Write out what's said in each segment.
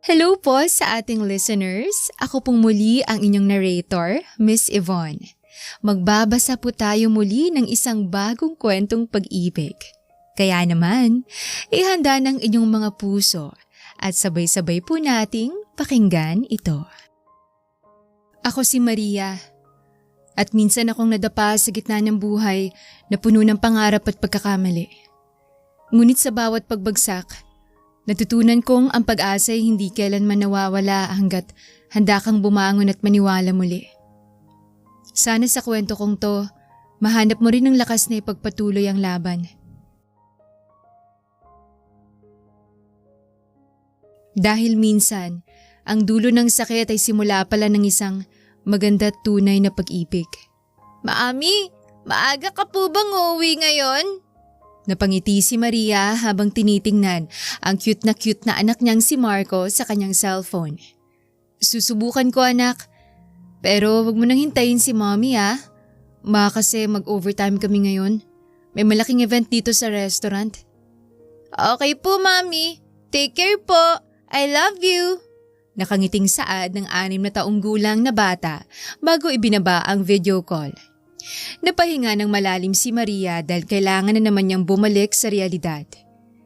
Hello po sa ating listeners. Ako pong muli ang inyong narrator, Miss Yvonne. Magbabasa po tayo muli ng isang bagong kwentong pag-ibig. Kaya naman, ihanda ng inyong mga puso at sabay-sabay po nating pakinggan ito. Ako si Maria at minsan akong nadapa sa gitna ng buhay na puno ng pangarap at pagkakamali. Ngunit sa bawat pagbagsak, natutunan kong ang pag-asa ay hindi kailanman nawawala hanggat handa kang bumangon at maniwala muli. Sana sa kwento kong to, mahanap mo rin ng lakas na ipagpatuloy ang laban. Dahil minsan, ang dulo ng sakit ay simula pala ng isang maganda at tunay na pag-ibig. Maami, maaga ka po bang uuwi ngayon? Napangiti si Maria habang tinitingnan ang cute na anak niyang si Marco sa kanyang cellphone. Susubukan ko anak, pero wag mo nang hintayin si mommy ha. Kasi mag-overtime kami ngayon. May malaking event dito sa restaurant. Okay po mami, take care po, I love you. Nakangiting saad ng 6 na taong gulang na bata bago ibinaba ang video call. Napahinga ng malalim si Maria dahil kailangan na naman niyang bumalik sa realidad.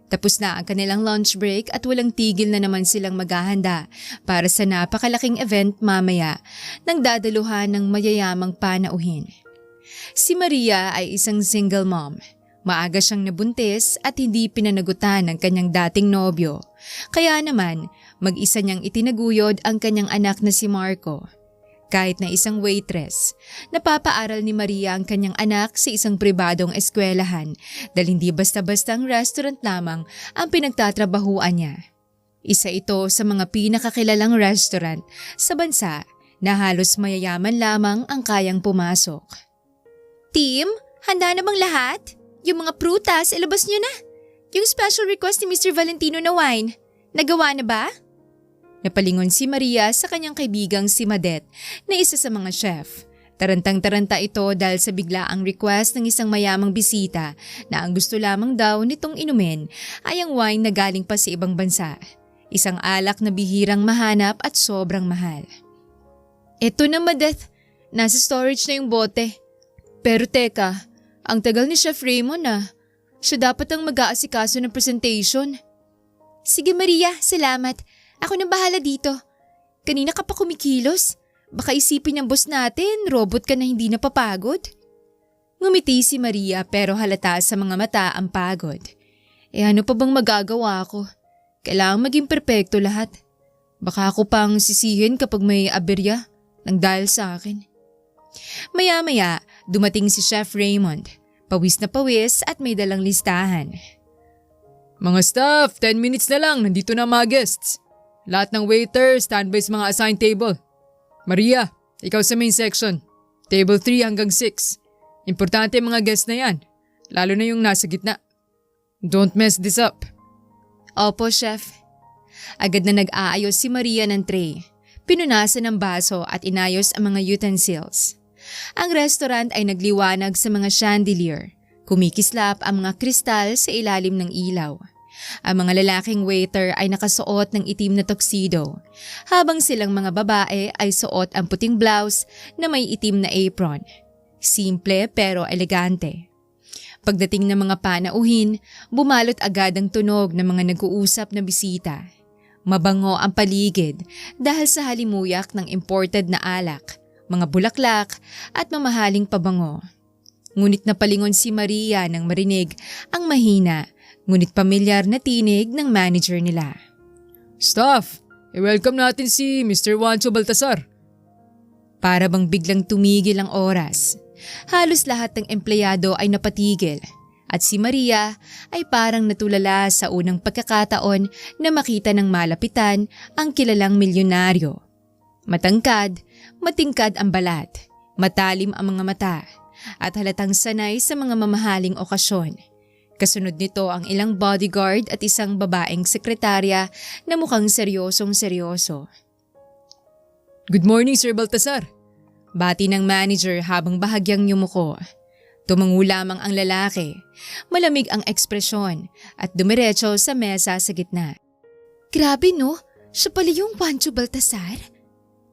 Tapos na ang kanilang lunch break at walang tigil na naman silang maghahanda para sa napakalaking event mamaya ng dadaluhan ng mayayamang panauhin. Si Maria ay isang single mom. Maaga siyang nabuntis at hindi pinanagutan ng kanyang dating nobyo. Kaya naman, mag-isa niyang itinaguyod ang kanyang anak na si Marco. Kahit na isang waitress, napapaaral ni Maria ang kanyang anak sa isang pribadong eskwelahan dahil hindi basta-bastang restaurant lamang ang pinagtatrabahuan niya. Isa ito sa mga pinakakilalang restaurant sa bansa na halos mayayaman lamang ang kayang pumasok. Team, handa na bang lahat? Yung mga prutas, ilabas niyo na. Yung special request ni Mr. Valentino na wine, nagawa na ba? Napalingon si Maria sa kanyang kaibigang si Madet na isa sa mga chef. Tarantang-taranta ito dahil sa biglaang request ng isang mayamang bisita na ang gusto lamang daw nitong inumin ay ang wine na galing pa sa ibang bansa. Isang alak na bihirang mahanap at sobrang mahal. Eto na Madet, nasa storage na yung bote. Pero teka, ang tagal ni Chef Raymond Siya dapat ang mag-aasikaso ng presentation. Sige Maria, salamat. Ako nang bahala dito. Kanina ka pa kumikilos. Baka isipin ng boss natin, robot ka na hindi napapagod. Ngumiti si Maria pero halata sa mga mata ang pagod. Ano pa bang magagawa ko? Kailangang maging perpekto lahat. Baka ako pang sisihin kapag may aberya nang dahil sa akin. Maya-maya, dumating si Chef Raymond. Pawis na pawis at may dalang listahan. Mga staff, 10 minutes na lang, nandito na mga guests. Lahat ng waiter, standby sa mga assigned table. Maria, ikaw sa main section. Table 3 hanggang 6. Importante mga guests na yan, lalo na yung nasa gitna. Don't mess this up. Opo, chef. Agad na nag-aayos si Maria ng tray. Pinunasan ng baso at inayos ang mga utensils. Ang restaurant ay nagliwanag sa mga chandelier. Kumikislap ang mga kristal sa ilalim ng ilaw. Ang mga lalaking waiter ay nakasuot ng itim na tuxedo, habang silang mga babae ay suot ang puting blouse na may itim na apron. Simple pero elegante. Pagdating ng mga panauhin, bumalot agad ang tunog ng mga nag-uusap na bisita. Mabango ang paligid dahil sa halimuyak ng imported na alak, mga bulaklak at mamahaling pabango. Ngunit napalingon si Maria nang marinig ang mahina ngunit pamilyar na tinig ng manager nila. Staff, i-welcome natin si Mr. Juancho Baltasar. Para bang biglang tumigil ang oras. Halos lahat ng empleyado ay napatigil at si Maria ay parang natulala sa unang pagkakataon na makita ng malapitan ang kilalang milyonaryo. Matangkad, matingkad ang balat, matalim ang mga mata at halatang sanay sa mga mamahaling okasyon. Kasunod nito ang ilang bodyguard at isang babaeng sekretarya na mukhang seryosong-seryoso. Good morning, Sir Baltasar. Bati ng manager habang bahagyang yumuko. Tumango lamang ang lalaki, malamig ang ekspresyon at dumiretso sa mesa sa gitna. Grabe no, Siya pala yung Pancho Baltasar?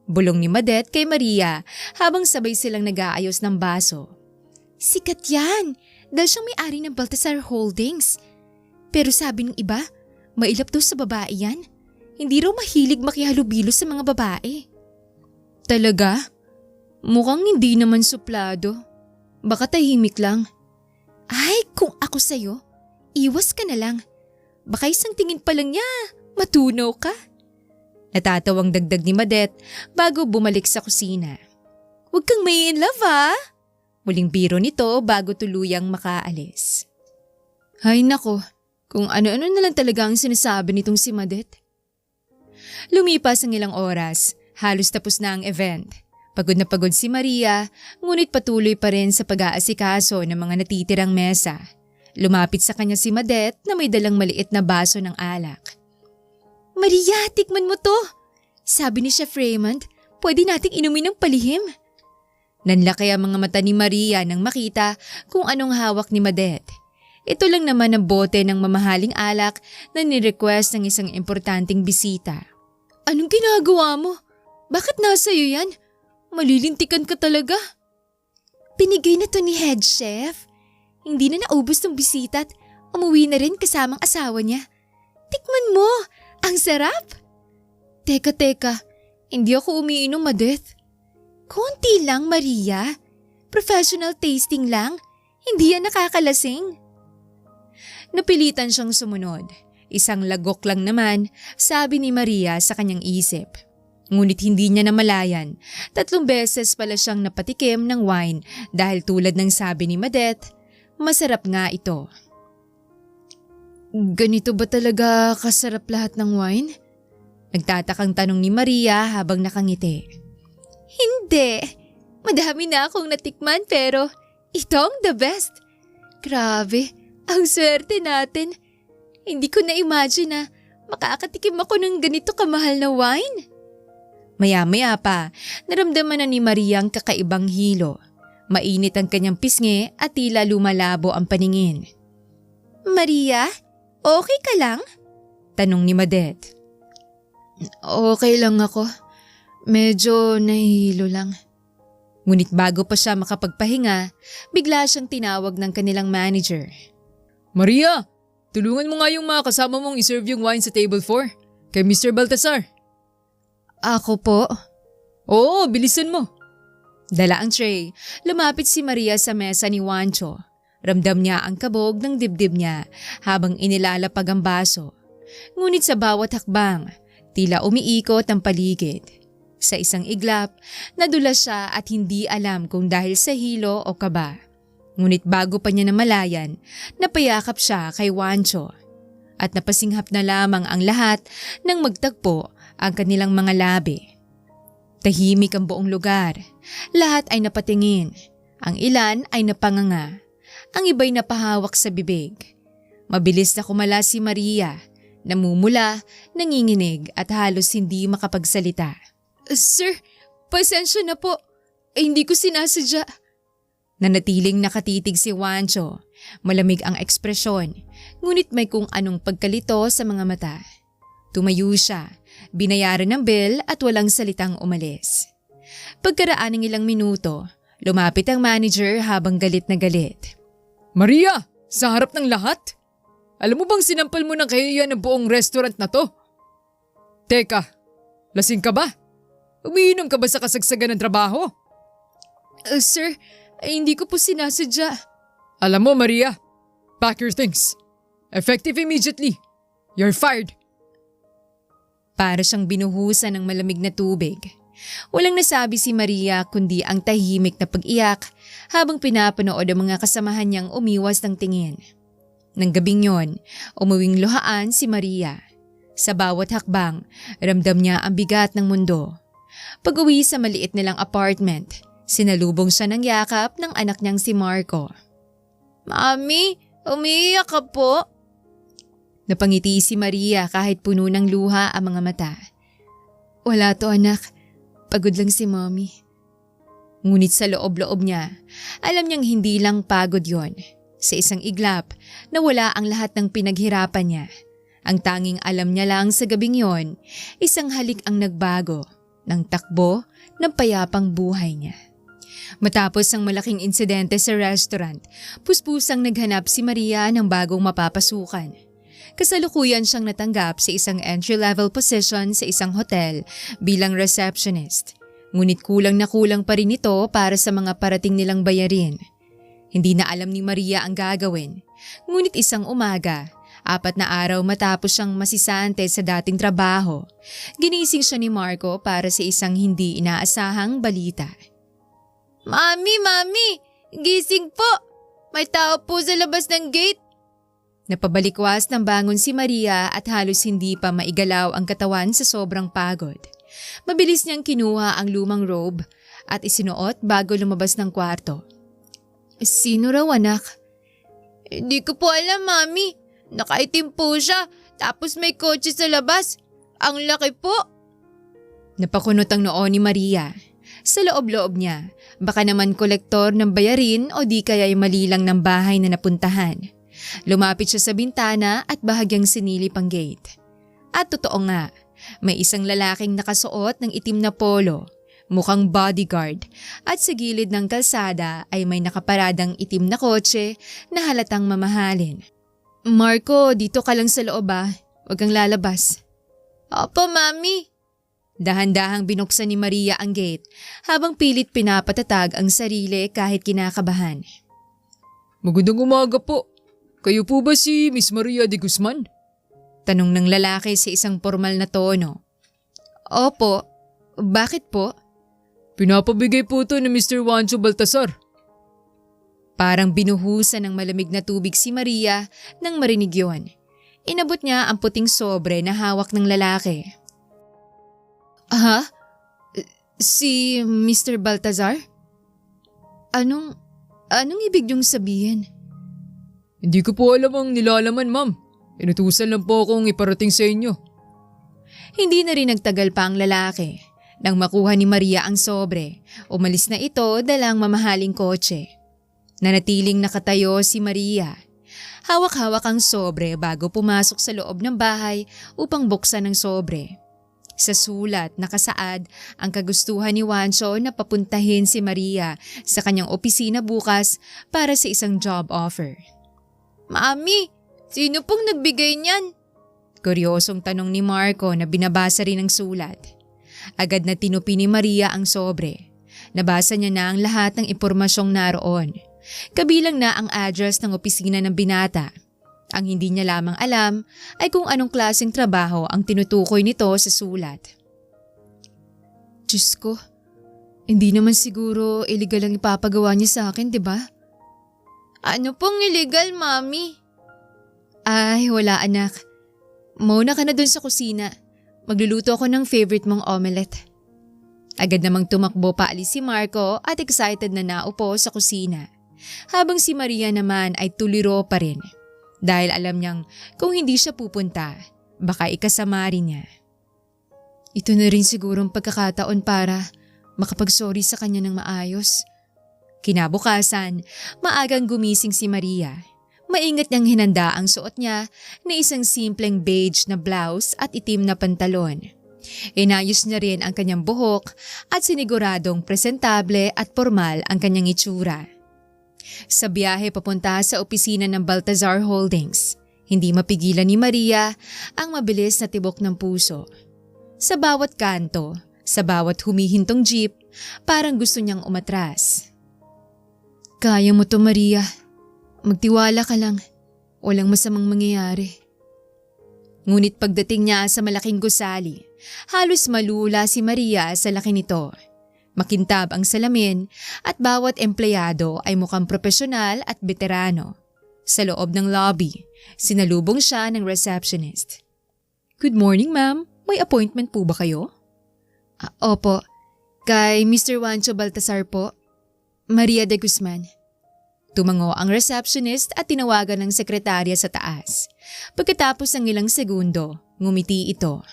Bulong ni Madette kay Maria habang sabay silang nag-aayos ng baso. Sikat yan, dahil siyang may-ari ng Baltasar Holdings. Pero sabi ng iba, mailap daw sa babae yan. Hindi raw mahilig makihalubilo sa mga babae. Talaga? Mukhang hindi naman suplado. Baka tahimik lang. Ay, kung ako sa'yo, iwas ka na lang. Baka isang tingin pa lang niya, matunaw ka. Natatawang dagdag ni Madette bago bumalik sa kusina. Huwag kang may in love ah. Muling biro nito bago tuluyang makaalis. Hay nako, kung ano-ano na lang talaga ang sinasabi nitong si Madette. Lumipas ang ilang oras, halos tapos na ang event. Pagod na pagod si Maria, ngunit patuloy pa rin sa pag-aasikaso ng mga natitirang mesa. Lumapit sa kanya si Madette na may dalang maliit na baso ng alak. Maria, tikman mo to. Sabi ni Chef Raymond, pwede nating inumin ng palihim. Nanlaki ang mga mata ni Maria nang makita kung anong hawak ni Madette. Ito lang naman ang bote ng mamahaling alak na ni-request ng isang importanteng bisita. Anong ginagawa mo? Bakit nasa iyo yan? Malilintikan ka talaga. Pinigay na to ni head chef. Hindi na naubos ng bisita at umuwi na rin kasamang asawa niya. Tikman mo! Ang sarap! Teka, hindi ako umiinom, Madette. Konti lang, Maria. Professional tasting lang. Hindi yan nakakalasing. Napilitan siyang sumunod. Isang lagok lang naman, sabi ni Maria sa kanyang isip. Ngunit hindi niya namalayan. 3 beses pala siyang napatikim ng wine dahil tulad ng sabi ni Madette, masarap nga ito. Ganito ba talaga kasarap lahat ng wine? Nagtatakang tanong ni Maria habang nakangiti. Hindi. Madami na akong natikman pero ito ang the best. Grabe, ang swerte natin. Hindi ko na-imagine na makakatikim ako ng ganito kamahal na wine. Maya-maya pa, naramdaman na ni Maria ang kakaibang hilo. Mainit ang kanyang pisngi at tila lumalabo ang paningin. Maria, okay ka lang? Tanong ni Madette. Okay lang ako. Medyo nahihilo lang. Ngunit bago pa siya makapagpahinga, bigla siyang tinawag ng kanilang manager. Maria, tulungan mo nga yung mga kasama mong iserve yung wine sa table 4 kay Mr. Baltasar. Ako po? Oo, bilisan mo. Dala ang tray, lumapit si Maria sa mesa ni Juancho. Ramdam niya ang kabog ng dibdib niya habang inilalapag ang baso. Ngunit sa bawat hakbang, tila umiikot ang paligid. Sa isang iglap, nadulas siya at hindi alam kung dahil sa hilo o kaba. Ngunit bago pa niya namalayan, napayakap siya kay Juancho. At napasinghap na lamang ang lahat nang magtagpo ang kanilang mga labi. Tahimik ang buong lugar. Lahat ay napatingin. Ang ilan ay napanganga. Ang iba'y napahawak sa bibig. Mabilis na kumala si Maria. Namumula, nanginginig at halos hindi makapagsalita. Sir, pasensya na po. Hindi ko sinasadya. Nanatiling nakatitig si Juancho. Malamig ang ekspresyon, ngunit may kung anong pagkalito sa mga mata. Tumayo siya, binayaran ng bill at walang salitang umalis. Pagkaraan ng ilang minuto, lumapit ang manager habang galit na galit. Maria, sa harap ng lahat? Alam mo bang sinampal mo ng kahihiyan ng buong restaurant na to? Teka, lasing ka ba? Umiinom ka ba sa kasagsagan ng trabaho? Sir, hindi ko po sinasadya. Alam mo, Maria, pack your things. Effective immediately. You're fired. Para siyang binuhusan ng malamig na tubig. Walang nasabi si Maria kundi ang tahimik na pag-iyak habang pinapanood ang mga kasamahan niyang umiwas ng tingin. Nang gabing yon, umuwing luhaan si Maria. Sa bawat hakbang, ramdam niya ang bigat ng mundo. Pag-uwi sa maliit nilang apartment, sinalubong siya ng yakap ng anak niyang si Marco. Mami, umiiyak ka po. Napangiti si Maria kahit puno ng luha ang mga mata. Wala to anak, pagod lang si Mommy. Ngunit sa loob-loob niya, alam niyang hindi lang pagod yon. Sa isang iglap, nawala ang lahat ng pinaghirapan niya Ang tanging alam niya lang sa gabing yon, isang halik ang nagbago ng takbo ng payapang buhay niya. Matapos ang malaking insidente sa restaurant, puspusang naghanap si Maria ng bagong mapapasukan. Kasalukuyan siyang natanggap sa isang entry-level position sa isang hotel bilang receptionist. Ngunit kulang na kulang pa rin ito para sa mga parating nilang bayarin. Hindi na alam ni Maria ang gagawin. Ngunit isang umaga, 4 na araw matapos siyang masisante sa dating trabaho, ginising siya ni Marco para sa isang hindi inaasahang balita. Mami! Gising po! May tao po sa labas ng gate! Napabalikwas ng bangon si Maria at halos hindi pa maigalaw ang katawan sa sobrang pagod. Mabilis niyang kinuha ang lumang robe at isinuot bago lumabas ng kwarto. Sino raw anak? Hindi ko po alam, Mami. Nakaitim po siya, tapos may kotse sa labas. Ang laki po. Napakunot ang noo ni Maria. Sa loob-loob niya, baka naman kolektor ng bayarin o di kaya'y mali lang ng bahay na napuntahan. Lumapit siya sa bintana at bahagyang sinilip ang gate. At totoo nga, may isang lalaking nakasuot ng itim na polo, mukhang bodyguard, at sa gilid ng kalsada ay may nakaparadang itim na kotse na halatang mamahalin. Marco, dito ka lang sa loob ah. Huwag kang lalabas. Opo, Mami. Dahan-dahang binuksan ni Maria ang gate habang pilit pinapatatag ang sarili kahit kinakabahan. Magandang umaga po. Kayo po ba si Miss Maria de Guzman? Tanong ng lalaki sa isang formal na tono. Opo, bakit po? Pinapabigay po to ni Mr. Juancho Baltasar. Parang binuhusan ng malamig na tubig si Maria nang marinig yon. Inabot niya ang puting sobre na hawak ng lalaki. Ha? Si Mr. Baltazar? Anong ibig niyong sabihin? Hindi ko po alam ang nilalaman, ma'am. Inutusan lang po akong iparating sa inyo. Hindi na rin nagtagal pa ang lalaki. Nang makuha ni Maria ang sobre, umalis na ito dalang mamahaling kotse. Nanatiling nakatayo si Maria. Hawak-hawak ang sobre bago pumasok sa loob ng bahay upang buksan ang sobre. Sa sulat nakasaad ang kagustuhan ni Juancho na papuntahin si Maria sa kanyang opisina bukas para sa isang job offer. Mami, sino pong nagbigay niyan? Kuryosong tanong ni Marco na binabasa rin ang sulat. Agad na tinupi ni Maria ang sobre. Nabasa niya na ang lahat ng impormasyong naroon. Kabilang na ang address ng opisina ng binata. Ang hindi niya lamang alam ay kung anong klaseng trabaho ang tinutukoy nito sa sulat. Diyos ko, hindi naman siguro illegal ang ipapagawa niya sa akin, di ba? Ano pong illegal, Mami? Ay, wala anak. Mauna ka na dun sa kusina. Magluluto ako ng favorite mong omelette. Agad namang tumakbo paalis si Marco at excited na naupo sa kusina. Habang si Maria naman ay tuliro pa rin. Dahil alam niyang kung hindi siya pupunta, baka ikasama rin niya. Ito na rin sigurong pagkakataon para makapag-sorry sa kanya ng maayos. Kinabukasan, maagang gumising si Maria. Maingat niyang hinanda ang suot niya na isang simpleng beige na blouse at itim na pantalon. Inayos niya rin ang kanyang buhok at siniguradong presentable at formal ang kanyang itsura. Sa biyahe papunta sa opisina ng Baltazar Holdings, hindi mapigilan ni Maria ang mabilis na tibok ng puso. Sa bawat kanto, sa bawat humihintong jeep, parang gusto niyang umatras. Kaya mo to, Maria. Magtiwala ka lang. Walang masamang mangyayari. Ngunit pagdating niya sa malaking gusali, halos malula si Maria sa laki nito. Makintab ang salamin at bawat empleyado ay mukhang profesional at veterano. Sa loob ng lobby, sinalubong siya ng receptionist. Good morning, ma'am. May appointment po ba kayo? Opo. Kay Mr. Juancho Baltasar po. Maria de Guzman. Tumango ang receptionist at tinawagan ng sekretarya sa taas. Pagkatapos ng ilang segundo, ngumiti ito.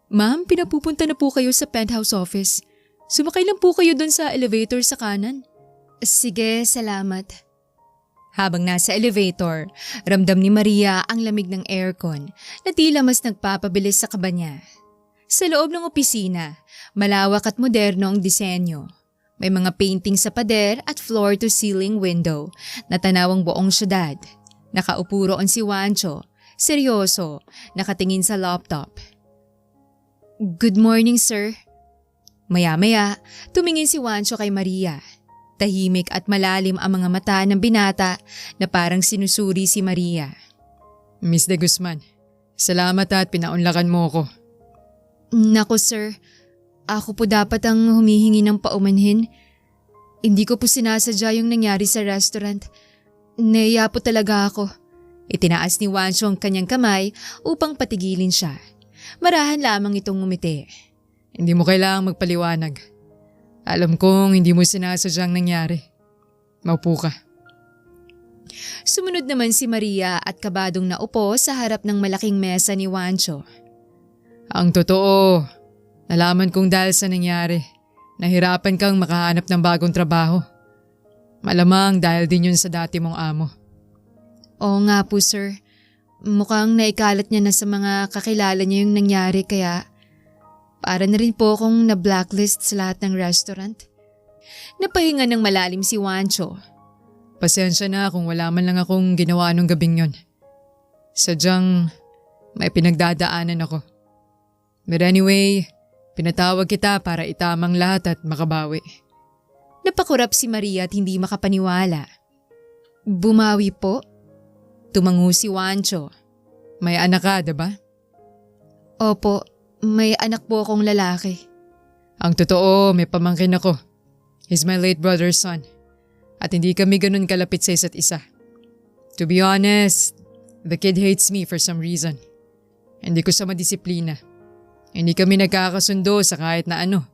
Ma'am, pinapupunta na po kayo sa penthouse office. Sumakay lang po kayo doon sa elevator sa kanan. Sige, salamat. Habang nasa elevator, ramdam ni Maria ang lamig ng aircon na tila mas nagpapabilis sa kaba niya. Sa loob ng opisina, malawak at moderno ang disenyo. May mga painting sa pader at floor-to-ceiling window na tanawang buong syudad. Nakaupo roon si Juancho, seryoso, nakatingin sa laptop. "Good morning, sir." Maya-maya, tumingin si Juancho kay Maria. Tahimik at malalim ang mga mata ng binata na parang sinusuri si Maria. Miss De Guzman, salamat at pinaunlakan mo ko. Naku sir, ako po dapat ang humihingi ng paumanhin. Hindi ko po sinasadya yung nangyari sa restaurant. Naiya po talaga ako. Itinaas ni Juancho ang kanyang kamay upang patigilin siya. Marahan lamang itong ngumiti. Hindi mo kailangang magpaliwanag. Alam kong hindi mo sinasadyang nangyari. Maupo ka. Sumunod naman si Maria at kabadong naupo sa harap ng malaking mesa ni Juancho. Ang totoo, nalaman kong dahil sa nangyari, nahirapan kang makahanap ng bagong trabaho. Malamang dahil din yun sa dati mong amo. Oo nga po sir, mukhang naikalat niya na sa mga kakilala niya yung nangyari kaya para na rin po akong na-blacklist sa lahat ng restaurant. Napahinga ng malalim si Juancho. Pasensya na kung wala man lang akong ginawa nung gabing yon. Sadyang may pinagdadaanan ako. But anyway, pinatawag kita para itamang lahat at makabawi. Napakurap si Maria at hindi makapaniwala. Bumawi po? Tumango si Juancho. May anak ka, diba? Opo, may anak po akong lalaki. Ang totoo, may pamangkin ako. He's my late brother's son. At hindi kami ganun kalapit sa isa't isa. To be honest, the kid hates me for some reason. Hindi ko siya madisiplina. Hindi kami nagkakasundo sa kahit na ano.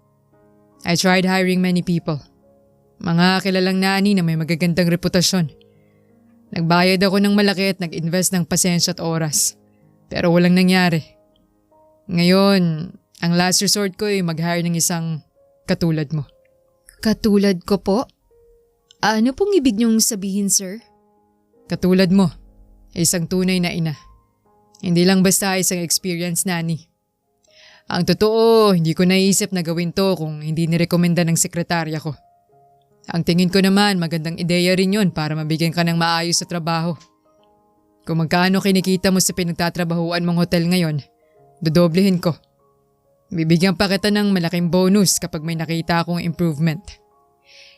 I tried hiring many people. Mga kilalang nani na may magagandang reputasyon. Nagbayad ako ng malaki at nag-invest ng pasensya at oras. Pero walang nangyari. Ngayon, ang last resort ko ay mag-hire ng isang katulad mo. Katulad ko po? Ano pong ibig niyong sabihin sir? Katulad mo, isang tunay na ina. Hindi lang basta isang experienced nanny. Ang totoo, hindi ko naisip na gawin to kung hindi nirekomenda ng sekretarya ko. Ang tingin ko naman magandang ideya rin yun para mabigyan ka ng maayos sa trabaho. Kung magkano kinikita mo sa pinagtatrabahuan mong hotel ngayon, dodoblehin ko. Bibigyan pa kita ng malaking bonus kapag may nakita akong improvement.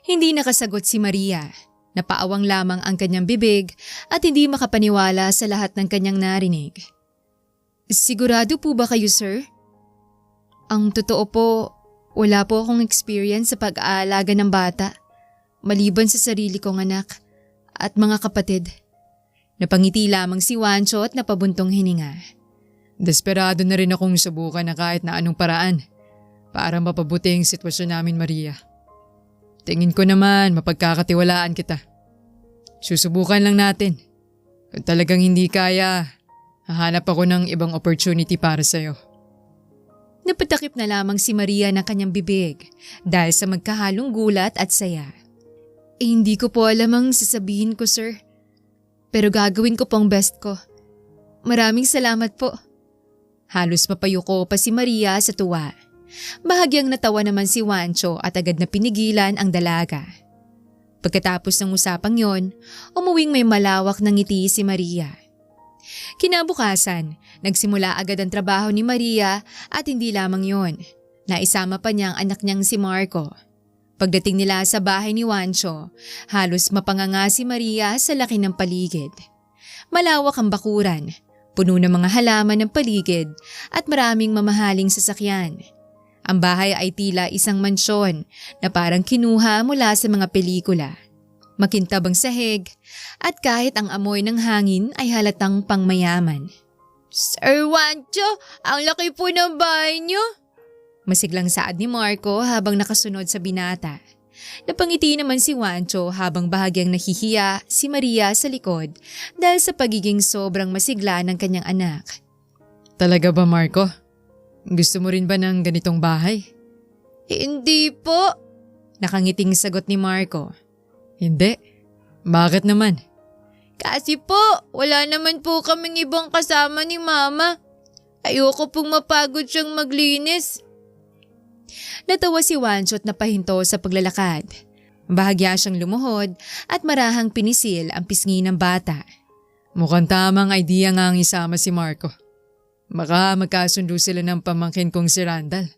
Hindi nakasagot si Maria. Napaawang lamang ang kanyang bibig at hindi makapaniwala sa lahat ng kanyang narinig. Sigurado po ba kayo sir? Ang totoo po, wala po akong experience sa pag-aalaga ng bata. Maliban sa sarili kong anak at mga kapatid. Napangiti lamang si Juancho at napabuntong hininga. Desperado na rin akong subukan na kahit na anong paraan para mapabuti ang sitwasyon namin, Maria. Tingin ko naman mapagkakatiwalaan kita. Susubukan lang natin. Kung talagang hindi kaya, hahanap ako ng ibang opportunity para sa'yo. Napatakip na lamang si Maria ng kanyang bibig dahil sa magkahalong gulat at saya. Hindi ko po alam ang sasabihin ko sir. Pero gagawin ko po ang best ko. Maraming salamat po. Halos mapayuko pa si Maria sa tuwa. Bahagyang natawa naman si Juancho at agad na pinigilan ang dalaga. Pagkatapos ng usapang yon, umuwing may malawak na ngiti si Maria. Kinabukasan, nagsimula agad ang trabaho ni Maria at hindi lamang yon. Naisama pa niya ang anak niyang si Marco. Pagdating nila sa bahay ni Juancho, halos mapanganga si Maria sa laki ng paligid. Malawak ang bakuran, puno ng mga halaman ng paligid at maraming mamahaling sasakyan. Ang bahay ay tila isang mansyon na parang kinuha mula sa mga pelikula. Makintab ang sahig at kahit ang amoy ng hangin ay halatang pangmayaman. Sir Juancho, ang laki po ng bahay niyo. Masiglang saad ni Marco habang nakasunod sa binata. Napangiti naman si Juancho habang bahagyang nahihiya si Maria sa likod dahil sa pagiging sobrang masigla ng kanyang anak. Talaga ba, Marco? Gusto mo rin ba ng ganitong bahay? Hindi po. Nakangiting sagot ni Marco. Hindi. Bakit naman? Kasi po, wala naman po kaming ibang kasama ni Mama. Ayoko pong mapagod siyang maglinis. Natawa si Wancho at napahinto sa paglalakad. Bahagya siyang lumuhod at marahang pinisil ang pisngi ng bata. Mukhang tamang idea nga ang isama si Marco. Baka magkasundo sila ng pamangkin kong si Randall.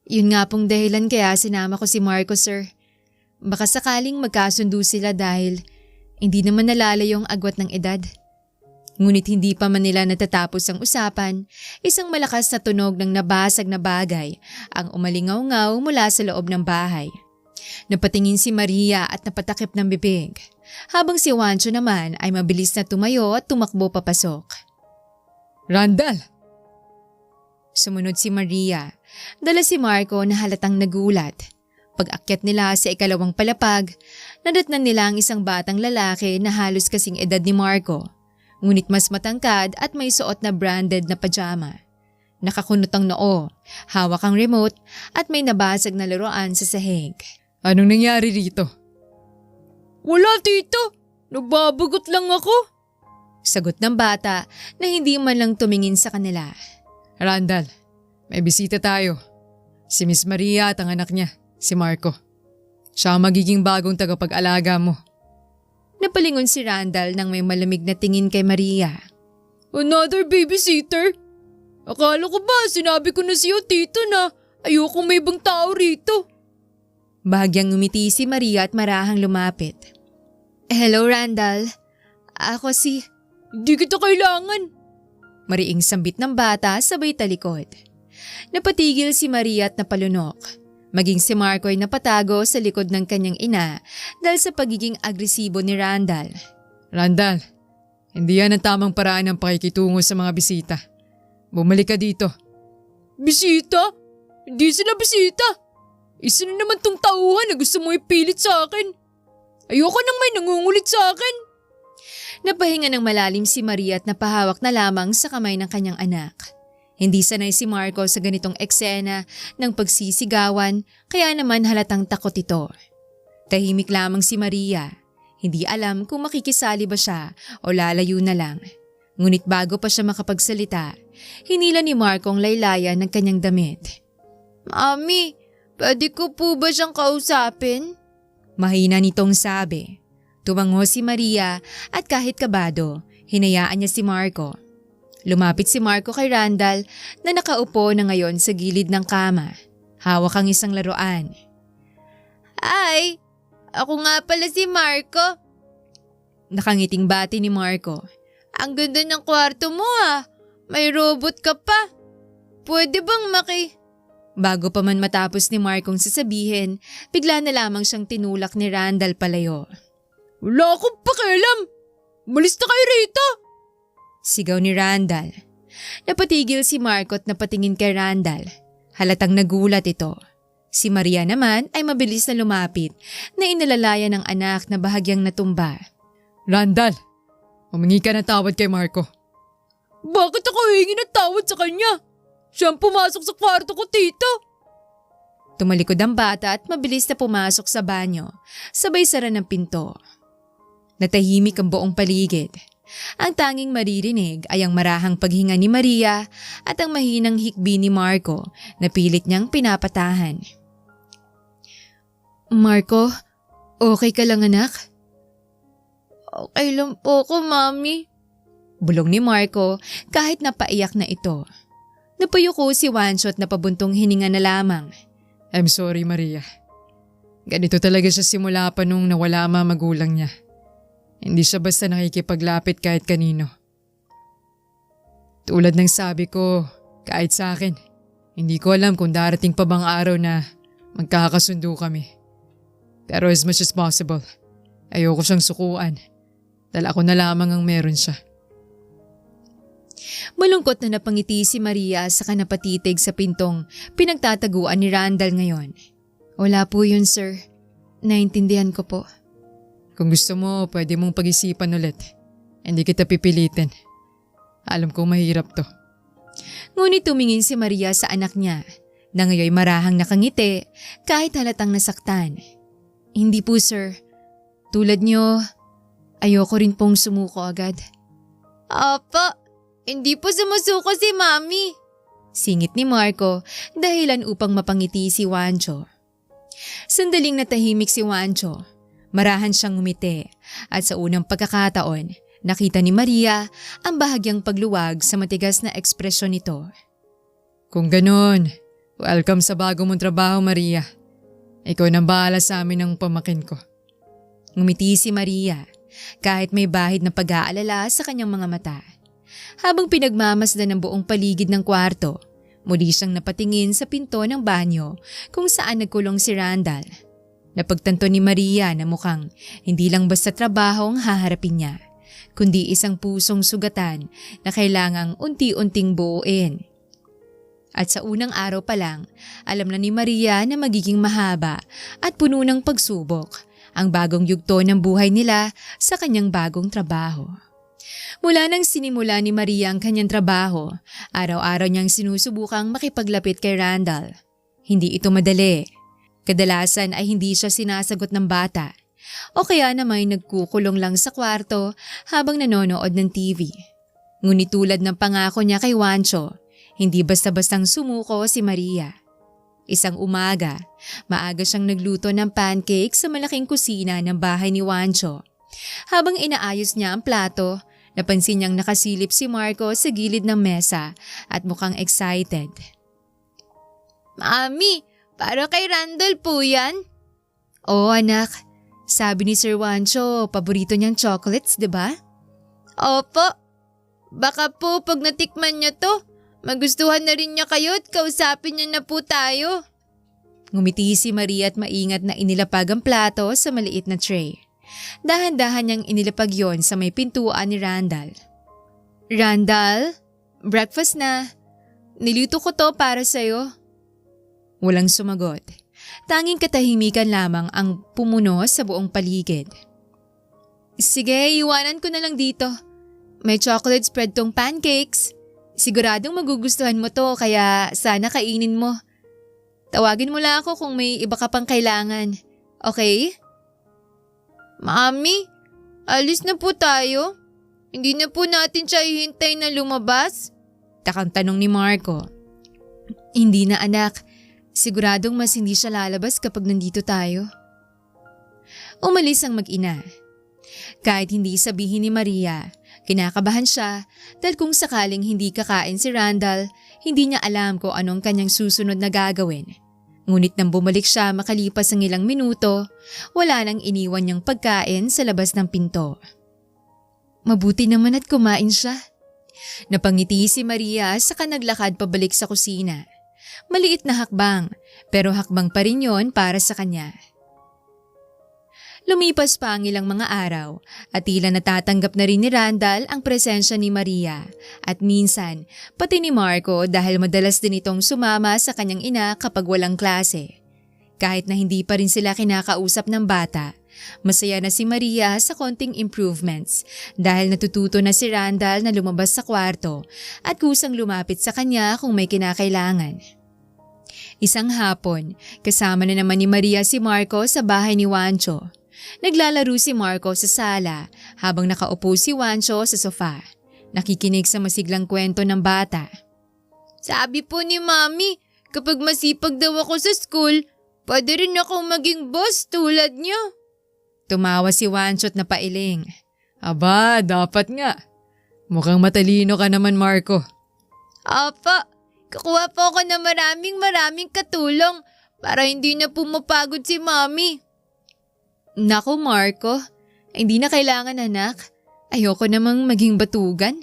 Yun nga pong dahilan kaya sinama ko si Marco, sir. Baka sakaling magkasundo sila dahil hindi naman nalalayo ang agwat ng edad. Ngunit hindi pa man nila natatapos ang usapan, isang malakas na tunog ng nabasag na bagay ang umalingaw-ngaw mula sa loob ng bahay. Napatingin si Maria at napatakip ng bibig, habang si Wancho naman ay mabilis na tumayo at tumakbo papasok. Randall! Sumunod si Maria, dala si Marco na halatang nagulat. Pag-akyat nila sa ikalawang palapag, nadatnan nila ang isang batang lalaki na halos kasing edad ni Marco. Ngunit mas matangkad at may suot na branded na pajama. Nakakunot ang noo, hawak ang remote at may nabasag na laruan sa sahig. Anong nangyari rito? Wala, tito. Nababagot lang ako. Sagot ng bata na hindi man lang tumingin sa kanila. Randall, may bisita tayo. Si Miss Maria at ang anak niya, si Marco. Siya ang magiging bagong tagapag-alaga mo. Napalingon si Randall nang may malamig na tingin kay Maria. Another babysitter? Akala ko ba sinabi ko na siyo, tito, na ayokong may ibang tao rito. Bahagyang ngumiti si Maria at marahang lumapit. Hello, Randall. Ako si... Hindi kita kailangan. Mariing sambit ng bata sabay talikod. Napatigil si Maria at napalunok. Maging si Marco ay napatago sa likod ng kanyang ina dahil sa pagiging agresibo ni Randall. Randall, hindi yan ang tamang paraan ng pakikitungo sa mga bisita. Bumalik ka dito. Bisita? Hindi sila bisita. Isa na naman tong tauhan na gusto mo ipilit sa akin. Ayoko nang may nangungulit sa akin. Napahinga ng malalim si Maria at napahawak na lamang sa kamay ng kanyang anak. Hindi sanay si Marco sa ganitong eksena ng pagsisigawan, kaya naman halatang takot ito. Tahimik lamang si Maria. Hindi alam kung makikisali ba siya o lalayo na lang. Ngunit bago pa siya makapagsalita, hinila ni Marco ang laylayan ng kanyang damit. Mami, pwede ko po ba siyang kausapin? Mahina nitong sabi. Tumango si Maria at kahit kabado, hinayaan niya si Marco. Lumapit si Marco kay Randall na nakaupo na ngayon sa gilid ng kama. Hawak ang isang laruan. Ay, ako nga pala si Marco. Nakangiting bati ni Marco. Ang ganda ng kwarto mo ah. May robot ka pa. Pwede bang Bago pa man matapos ni Marcong sasabihin, bigla na lamang siyang tinulak ni Randall palayo. Wala akong pakialam. Malis na kayo rito. Sigaw ni Randall. Napatigil si Marco at napatingin kay Randall. Halatang nagulat ito. Si Maria naman ay mabilis na lumapit na inalalaya ng anak na bahagyang natumba. Randall, humingi ka ng tawad kay Marco. Bakit ako hihingi ng tawad sa kanya? Siya ang pumasok sa kwarto ko, tito. Tumalikod ang bata at mabilis na pumasok sa banyo, sabay sara ng pinto. Natahimik ang buong paligid. Ang tanging maririnig ay ang marahang paghinga ni Maria at ang mahinang hikbi ni Marco na pilit niyang pinapatahan. Marco, okay ka lang anak? Okay lang po ko, Mami. Bulong ni Marco kahit napaiyak na ito. Napayuko si Wancho at napabuntong hininga na lamang. I'm sorry, Maria. Ganito talaga siya simula pa nung nawala ang mga magulang niya. Hindi siya basta nakikipaglapit kahit kanino. Tulad ng sabi ko, kahit sa akin, hindi ko alam kung darating pa bang araw na magkakasundo kami. Pero as much as possible, ayoko siyang sukuan. Dahil ako na lamang ang meron siya. Malungkot na napangiti si Maria sa kanapatitig sa pintong pinagtataguan ni Randall ngayon. Wala po yun, sir. Naintindihan ko po. Kung gusto mo, pwede mong pag-isipan ulit. Hindi kita pipilitin. Alam ko mahirap to. Ngunit tumingin si Maria sa anak niya na ngayon marahang nakangiti kahit halatang nasaktan. Hindi po, sir. Tulad niyo, Ayoko rin pong sumuko agad. Apa, hindi po sumusuko si Mami. Singit ni Marco dahilan upang mapangiti si Juancho. Sandaling natahimik si Juancho. Marahan siyang ngumiti at sa unang pagkakataon, nakita ni Maria ang bahagyang pagluwag sa matigas na ekspresyon nito. Kung ganon, welcome sa bago mong trabaho, Maria. Ikaw nang bahala sa amin ng pamakin ko. Ngumiti si Maria kahit may bahid na pag-aalala sa kanyang mga mata. Habang pinagmamasdan ng buong paligid ng kwarto, muli siyang napatingin sa pinto ng banyo kung saan nagkulong si Randall. Napagtanto ni Maria na mukhang hindi lang basta trabaho ang haharapin niya, kundi isang pusong sugatan na kailangang unti-unting buuin. At sa unang araw pa lang, alam na ni Maria na magiging mahaba at puno ng pagsubok ang bagong yugto ng buhay nila sa kanyang bagong trabaho. Mula nang sinimula ni Maria ang kanyang trabaho, araw-araw niyang sinusubukang makipaglapit kay Randall. Hindi ito madali. Kadalasan ay hindi siya sinasagot ng bata o kaya naman nagkukulong lang sa kwarto habang nanonood ng TV. Ngunit tulad ng pangako niya kay Juancho, hindi basta-bastang sumuko si Maria. Isang umaga, maaga siyang nagluto ng pancake sa malaking kusina ng bahay ni Juancho. Habang inaayos niya ang plato, napansin niyang nakasilip si Marco sa gilid ng mesa at mukhang excited. Mami, para kay Randall po yan? Oo anak, sabi ni Sir Juancho, paborito niyang chocolates, di ba? Opo. Baka po pag natikman niya to, magustuhan na rin niya kayo at kausapin niya na po tayo. Ngumiti si Maria at maingat na inilapag ang plato sa maliit na tray. Dahan-dahan niyang inilapag yon sa may pintuan ni Randall. Randall, breakfast na. Niluto ko to para sa'yo. Walang sumagot. Tanging katahimikan lamang ang pumuno sa buong paligid. Sige, iwanan ko na lang dito. May chocolate spread tong pancakes. Siguradong magugustuhan mo to kaya sana kainin mo. Tawagin mo lang ako kung may iba ka pang kailangan. Okay? Mami, alis na po tayo. Hindi na po natin siya hihintay na lumabas. Takang tanong ni Marco. Hindi na anak. Siguradong mas hindi siya lalabas kapag nandito tayo. Umalis ang mag-ina. Kahit hindi sabihin ni Maria, kinakabahan siya dahil kung sakaling hindi kakain si Randall, hindi niya alam kung anong kanyang susunod na gagawin. Ngunit nang bumalik siya makalipas ang ilang minuto, wala nang iniwan niyang pagkain sa labas ng pinto. Mabuti naman at kumain siya. Napangiti si Maria saka naglakad pabalik sa kusina. Maliit na hakbang, pero hakbang pa rin yon para sa kanya. Lumipas pa ang ilang mga araw at tila natatanggap na rin ni Randall ang presensya ni Maria at minsan pati ni Marco dahil madalas din itong sumama sa kanyang ina kapag walang klase. Kahit na hindi pa rin sila kinakausap ng bata, masaya na si Maria sa konting improvements dahil natututo na si Randall na lumabas sa kwarto at kusang lumapit sa kanya kung may kinakailangan. Isang hapon, kasama na naman ni Maria si Marco sa bahay ni Juancho. Naglalaro si Marco sa sala habang nakaupo si Juancho sa sofa, nakikinig sa masiglang kwento ng bata. Sabi po ni Mami, kapag masipag daw ako sa school, pwede rin akong maging boss tulad niyo. Tumawa si Juancho at napailing. Aba, dapat nga. Mukhang matalino ka naman, Marco. Apa, kukuha po ako ng maraming katulong para hindi na pumapagod si Mami. Naku Marco, hindi na kailangan anak. Ayoko namang maging batugan.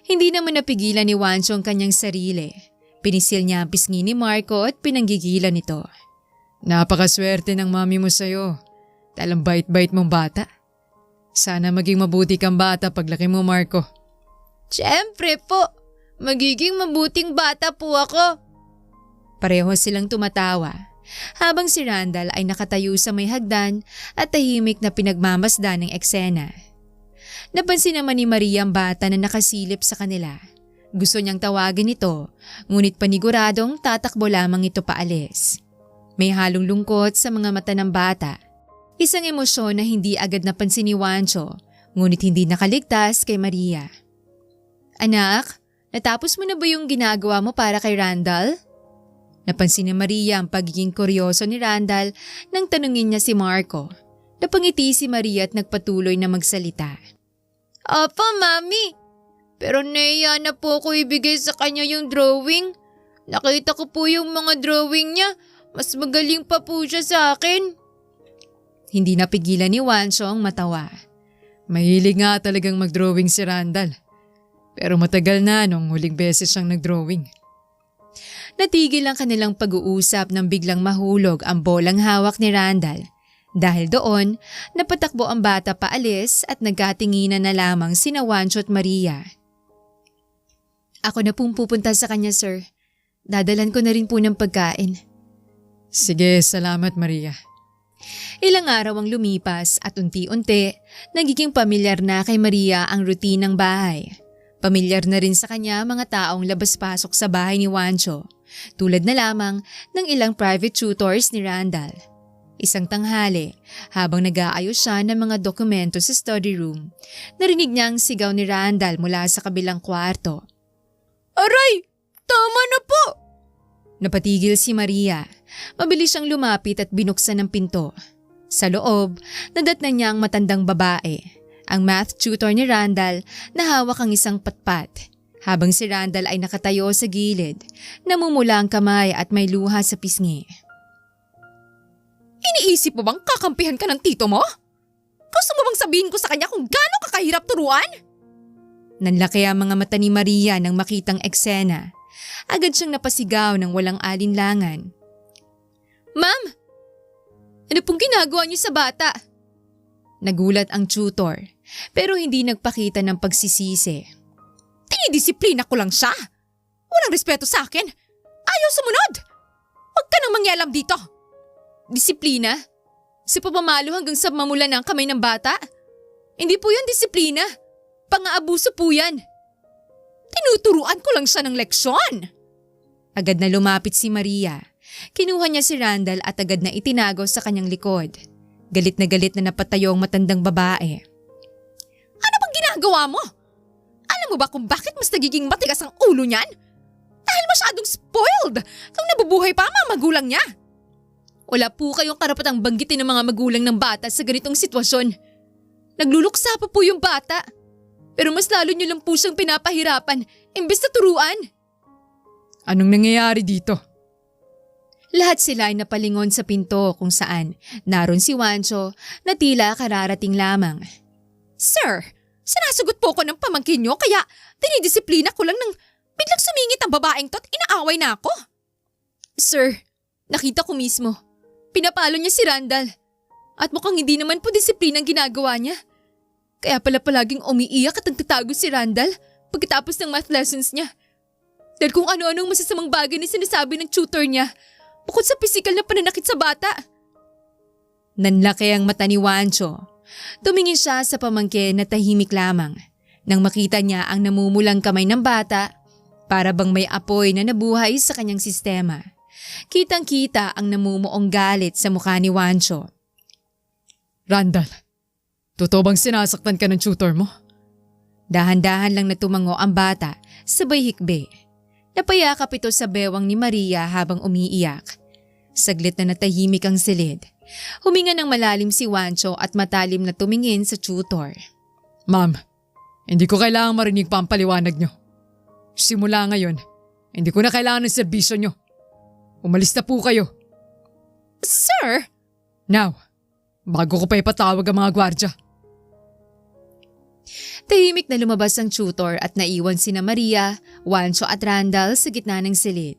Hindi naman napigilan ni Juancho ang kanyang sarili. Pinisil niya ang pisngi ni Marco at pinanggigilan ito. Napakaswerte ng mami mo sa'yo. Talang bait-bait mong bata. Sana maging mabuti kang bata paglaki mo, Marco. Siyempre po, magiging mabuting bata po ako. Pareho silang tumatawa. Habang si Randall ay nakatayo sa may hagdan at tahimik na pinagmamasdan ng eksena. Napansin naman ni Maria ang bata na nakasilip sa kanila. Gusto niyang tawagin ito, ngunit paniguradong tatakbo lamang ito paalis. May halong lungkot sa mga mata ng bata. Isang emosyon na hindi agad napansin ni Wancho, ngunit hindi nakaligtas kay Maria. Anak, natapos mo na ba yung ginagawa mo para kay Randall? Napansin ni Maria ang pagiging kuryoso ni Randall nang tanungin niya si Marco. Napangiti si Maria at nagpatuloy na magsalita. Opo, Mami. Pero nahiya na po ako ibigay sa kanya yung drawing. Nakita ko po yung mga drawing niya. Mas magaling pa po siya sa akin. Hindi napigilan ni Wancho ang matawa. Mahilig nga talagang mag-drawing si Randall. Pero matagal na nung huling beses siyang nag-drawing. Natigil ang kanilang pag-uusap nang biglang mahulog ang bolang hawak ni Randall. Dahil doon, napatakbo ang bata paalis at nagkatinginan na lamang sina Wancho at Maria. Ako na pong pupunta sa kanya, sir. Dadalan ko na rin po ng pagkain. Sige, salamat Maria. Ilang araw ang lumipas at unti-unti, nagiging pamilyar na kay Maria ang routine ng bahay. Pamilyar na rin sa kanya mga taong labas-pasok sa bahay ni Wancho, tulad na lamang ng ilang private tutors ni Randall. Isang tanghali, habang nag-aayos siya ng mga dokumento sa study room, narinig niya ang sigaw ni Randall mula sa kabilang kwarto. Aray! Tama na po! Napatigil si Maria. Mabilis siyang lumapit at binuksan ang pinto. Sa loob, nadatnan niya ang matandang babae, ang math tutor ni Randall na hawak ang isang patpat, habang si Randall ay nakatayo sa gilid, namumula ang kamay at may luha sa pisngi. Iniisip mo bang kakampihan ka ng tito mo? Gusto mo bang sabihin ko sa kanya kung gaano ka kahirap turuan? Nanlaki ang mga mata ni Maria nang makitang eksena. Agad siyang napasigaw ng walang alinlangan. Ma'am! Ano pong ginagawa niyo sa bata? Nagulat ang tutor, pero hindi nagpakita ng pagsisisi. Dinidisiplina ko lang siya. Walang respeto sa akin. Ayaw sumunod. Huwag ka nang mangyalam dito. Disiplina? Sa pamamalo hanggang sa mamula ng kamay ng bata? Hindi po yan disiplina. Pang-aabuso po yan. Tinuturuan ko lang siya ng leksyon. Agad na lumapit si Maria. Kinuha niya si Randall at agad na itinago sa kanyang likod. Galit na napatayo ang matandang babae. Ano bang ginagawa mo? Alam mo ba kung bakit mas nagiging matigas ang ulo niyan? Dahil masyadong spoiled nung nabubuhay pa ang mga magulang niya. Wala po kayong karapatang banggitin ng mga magulang ng bata sa ganitong sitwasyon. Nagluluksa pa po yung bata. Pero mas lalo niyo lang po siyang pinapahirapan imbes na turuan. Anong nangyayari dito? Lahat sila ay napalingon sa pinto kung saan naroon si Wancho na tila kararating lamang. Sir, sinasagot po ko ng pamangkin niyo kaya dinidisiplina ko lang nang biglang sumingit ang babaeng to at inaaway na ako. Sir, nakita ko mismo. Pinapalo niya si Randall. At mukhang hindi naman po disiplina ang ginagawa niya. Kaya pala palaging umiiyak at nagtatago si Randall pagkatapos ng math lessons niya. Dahil kung ano-anong masasamang bagay na sinasabi ng tutor niya bukod sa pisikal na pananakit sa bata. Nanlaki ang mata ni Wancho. Tumingin siya sa pamangkin na tahimik lamang nang makita niya ang namumulang kamay ng bata para bang may apoy na nabuhay sa kanyang sistema. Kitang-kita ang namumuong galit sa mukha ni Wancho. Randall, totoo bang sinasaktan ka ng tutor mo? Dahan-dahan lang natumango ang bata, sabay hikbi. Napayakap ito sa bewang ni Maria habang umiiyak. Saglit na natahimik ang silid. Huminga ng malalim si Wancho at matalim na tumingin sa tutor. Ma'am, hindi ko kailangang marinig pa ang paliwanag nyo. Simula ngayon, hindi ko na kailangan ng serbisyo nyo. Umalis na po kayo. Sir! Now, bago ko pa ipatawag ang mga gwardya. Tahimik na lumabas ang tutor at naiwan sina Maria, Wancho at Randall sa gitna ng silid.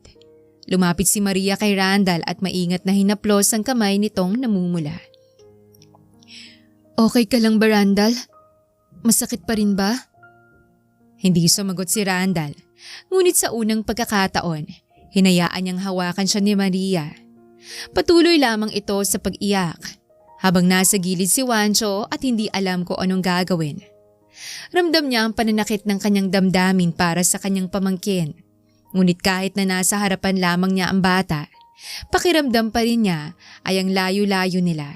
Lumapit si Maria kay Randall at maingat na hinaplos ang kamay nitong namumula. Okay ka lang ba, Randall? Masakit pa rin ba? Hindi sumagot si Randall, ngunit sa unang pagkakataon, hinayaan niyang hawakan siya ni Maria. Patuloy lamang ito sa pag-iyak, habang nasa gilid si Wancho at hindi alam kung anong gagawin. Ramdam niya ang pananakit ng kanyang damdamin para sa kanyang pamangkin. Ngunit kahit na nasa harapan lamang niya ang bata, pakiramdam pa rin niya ay ang layo-layo nila.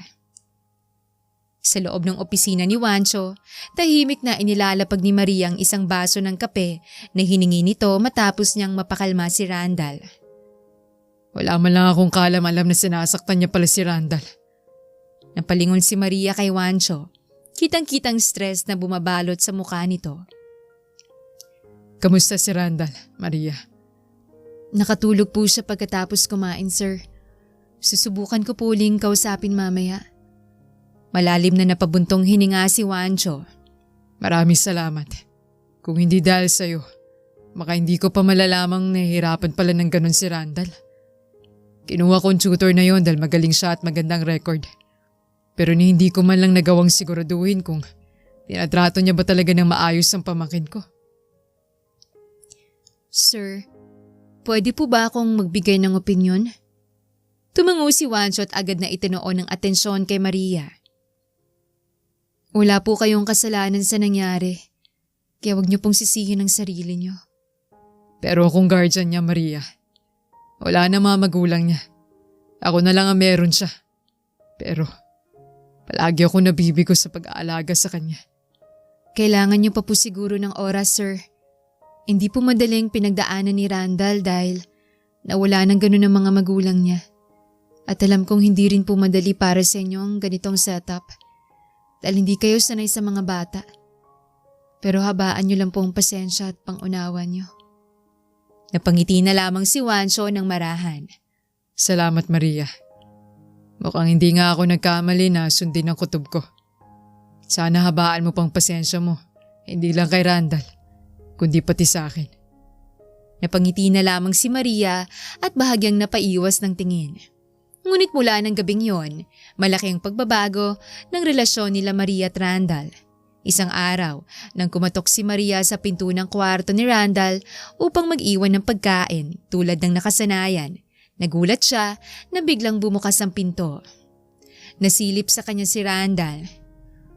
Sa loob ng opisina ni Juancho, tahimik na inilalapag ni Maria ang isang baso ng kape na hiningi nito matapos niyang mapakalma si Randall. Wala man lang akong kaalam-alam na sinasaktan niya pala si Randall. Napalingon si Maria kay Juancho. Kitang-kitang stress na bumabalot sa mukha nito. Kamusta si Randall, Maria? Nakatulog po siya pagkatapos kumain, sir. Susubukan ko po uling kausapin mamaya. Malalim na napabuntong hininga si Juancho. Maraming salamat. Kung hindi dahil sa'yo, baka hindi ko pa malalamang nahihirapan pala ng ganun si Randall. Kinuha kong tutor na yon dahil magaling siya at magandang record. Pero hindi ko man lang nagawang siguraduhin kung tinatrato niya ba talaga ng maayos ang pamangkin ko. Sir, pwede po ba akong magbigay ng opinyon? Tumango si Juancho at agad na itinoon ng atensyon kay Maria. Wala po kayong kasalanan sa nangyari. Kaya wag niyo pong sisihin ang sarili niyo. Pero akong guardian niya, Maria. Wala na mga magulang niya. Ako na lang ang meron siya. Pero palagi ako nabibigo sa pag-aalaga sa kanya. Kailangan niyo pa po siguro ng oras, sir. Hindi po madaling pinagdaanan ni Randall dahil nawala ng ganun ang mga magulang niya. At alam kong hindi rin po madali para sa inyo ang ganitong setup. Dahil hindi kayo sanay sa mga bata. Pero habaan niyo lang po ang pasensya at pangunawa niyo. Napangiti na lamang si Juancho ng marahan. Salamat, Maria. Mukhang hindi nga ako nagkamali na sundin ang kutob ko. Sana habaan mo pang pasensya mo. Hindi lang kay Randall, kundi pati sa akin. Napangiti na lamang si Maria at bahagyang napaiwas ng tingin. Ngunit mula ng gabing yon, malaki ang pagbabago ng relasyon nila Maria at Randall. Isang araw, nang kumatok si Maria sa pinto ng kwarto ni Randall upang mag-iwan ng pagkain tulad ng nakasanayan, nagulat siya na biglang bumukas ang pinto. Nasilip sa kanya si Randall.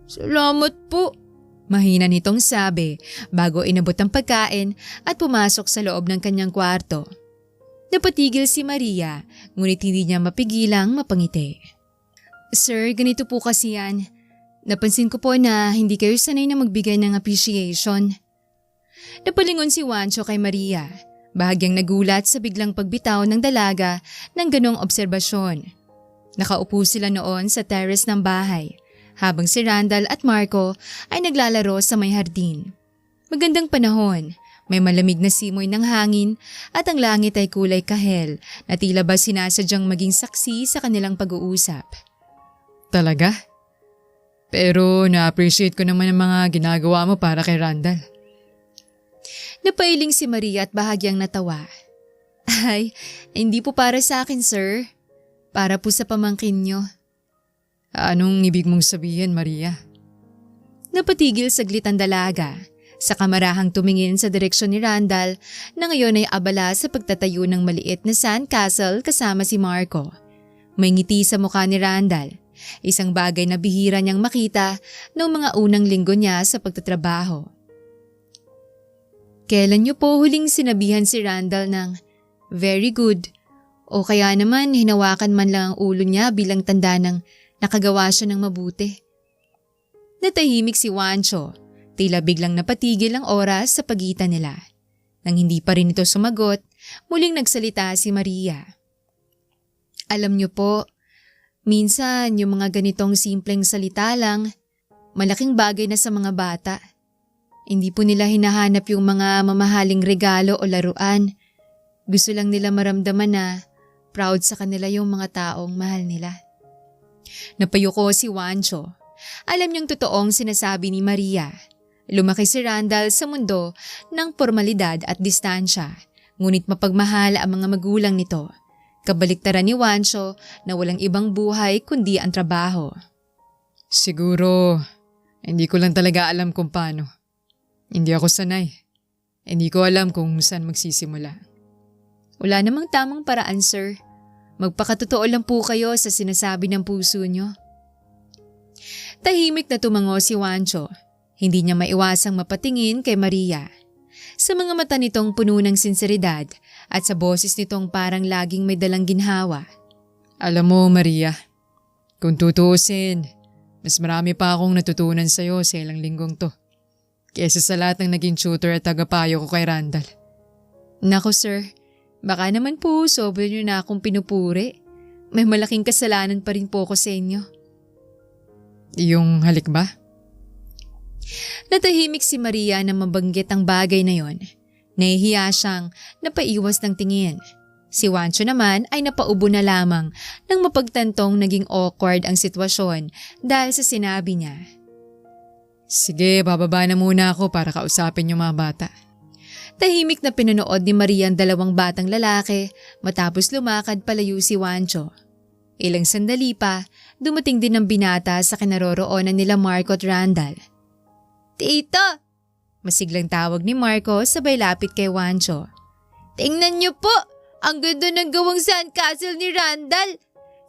Salamat po. Mahina nitong sabi bago inabot ang pagkain at pumasok sa loob ng kanyang kwarto. Napatigil si Maria, ngunit hindi niya mapigilang mapangiti. Sir, ganito po kasi yan. Napansin ko po na hindi kayo sanay na magbigay ng appreciation. Napalingon si Juancho kay Maria, bahagyang nagulat sa biglang pagbitaw ng dalaga ng ganong obserbasyon. Nakaupo sila noon sa terrace ng bahay, habang si Randall at Marco ay naglalaro sa may hardin. Magandang panahon. May malamig na simoy ng hangin at ang langit ay kulay kahel na tila ba sinasadyang maging saksi sa kanilang pag-uusap. Talaga? Pero na-appreciate ko naman ang mga ginagawa mo para kay Randall. Napailing si Maria at bahagyang natawa. Ay, hindi po para sa akin, sir. Para po sa pamangkin niyo. Anong ibig mong sabihin, Maria? Napatigil saglit ang dalaga. Sa kamarahang tumingin sa direksyon ni Randall na ngayon ay abala sa pagtatayo ng maliit na sandcastle kasama si Marco. May ngiti sa mukha ni Randall, isang bagay na bihira niyang makita noong mga unang linggo niya sa pagtatrabaho. Kailan niyo po huling sinabihan si Randall ng very good o kaya naman hinawakan man lang ang ulo niya bilang tanda ng nakagawa siya ng mabuti? Natahimik si Juancho. Tila biglang napatigil ang oras sa pagitan nila. Nang hindi pa rin ito sumagot, muling nagsalita si Maria. Alam niyo po, minsan yung mga ganitong simpleng salita lang, malaking bagay na sa mga bata. Hindi po nila hinahanap yung mga mamahaling regalo o laruan. Gusto lang nila maramdaman na proud sa kanila yung mga taong mahal nila. Napayuko si Juancho. Alam niyang totoong sinasabi ni Maria. Lumaki si Randall sa mundo ng formalidad at distansya, ngunit mapagmahal ang mga magulang nito. Kabaliktaran ni Juancho na walang ibang buhay kundi ang trabaho. Siguro, hindi ko lang talaga alam kung paano. Hindi ako sanay. Hindi ko alam kung saan magsisimula. Wala namang tamang paraan, sir. Magpakatotoo lang po kayo sa sinasabi ng puso niyo. Tahimik na tumango si Juancho. Hindi niya maiwasang mapatingin kay Maria. Sa mga mata nitong puno ng sinseridad at sa boses nitong parang laging may dalang ginhawa. Alam mo, Maria, kung tutuusin, Mas marami pa akong natutunan sa'yo sa ilang linggong to. Kesa sa lahat ng naging tutor at tagapayo ko kay Randall. Naku sir, baka naman po sobra niyo na akong pinupuri. May malaking kasalanan pa rin po ako sa inyo. Yung halik ba? Natahimik si Maria na mabanggit ang bagay na yon. Nahihiya siyang napaiwas ng tingin. Si Juancho naman ay napaubo na lamang nang mapagtantong naging awkward ang sitwasyon dahil sa sinabi niya. Sige, bababa na muna ako para kausapin yung mga bata. Tahimik na pinanood ni Maria ang dalawang batang lalaki matapos lumakad palayo si Juancho. Ilang sandali pa, dumating din ang binata sa kinaroroonan nila Marco at Randall. Tita! Masiglang tawag ni Marco sabay lapit kay Juancho. Tingnan niyo po! Ang ganda ng gawang sandcastle ni Randall!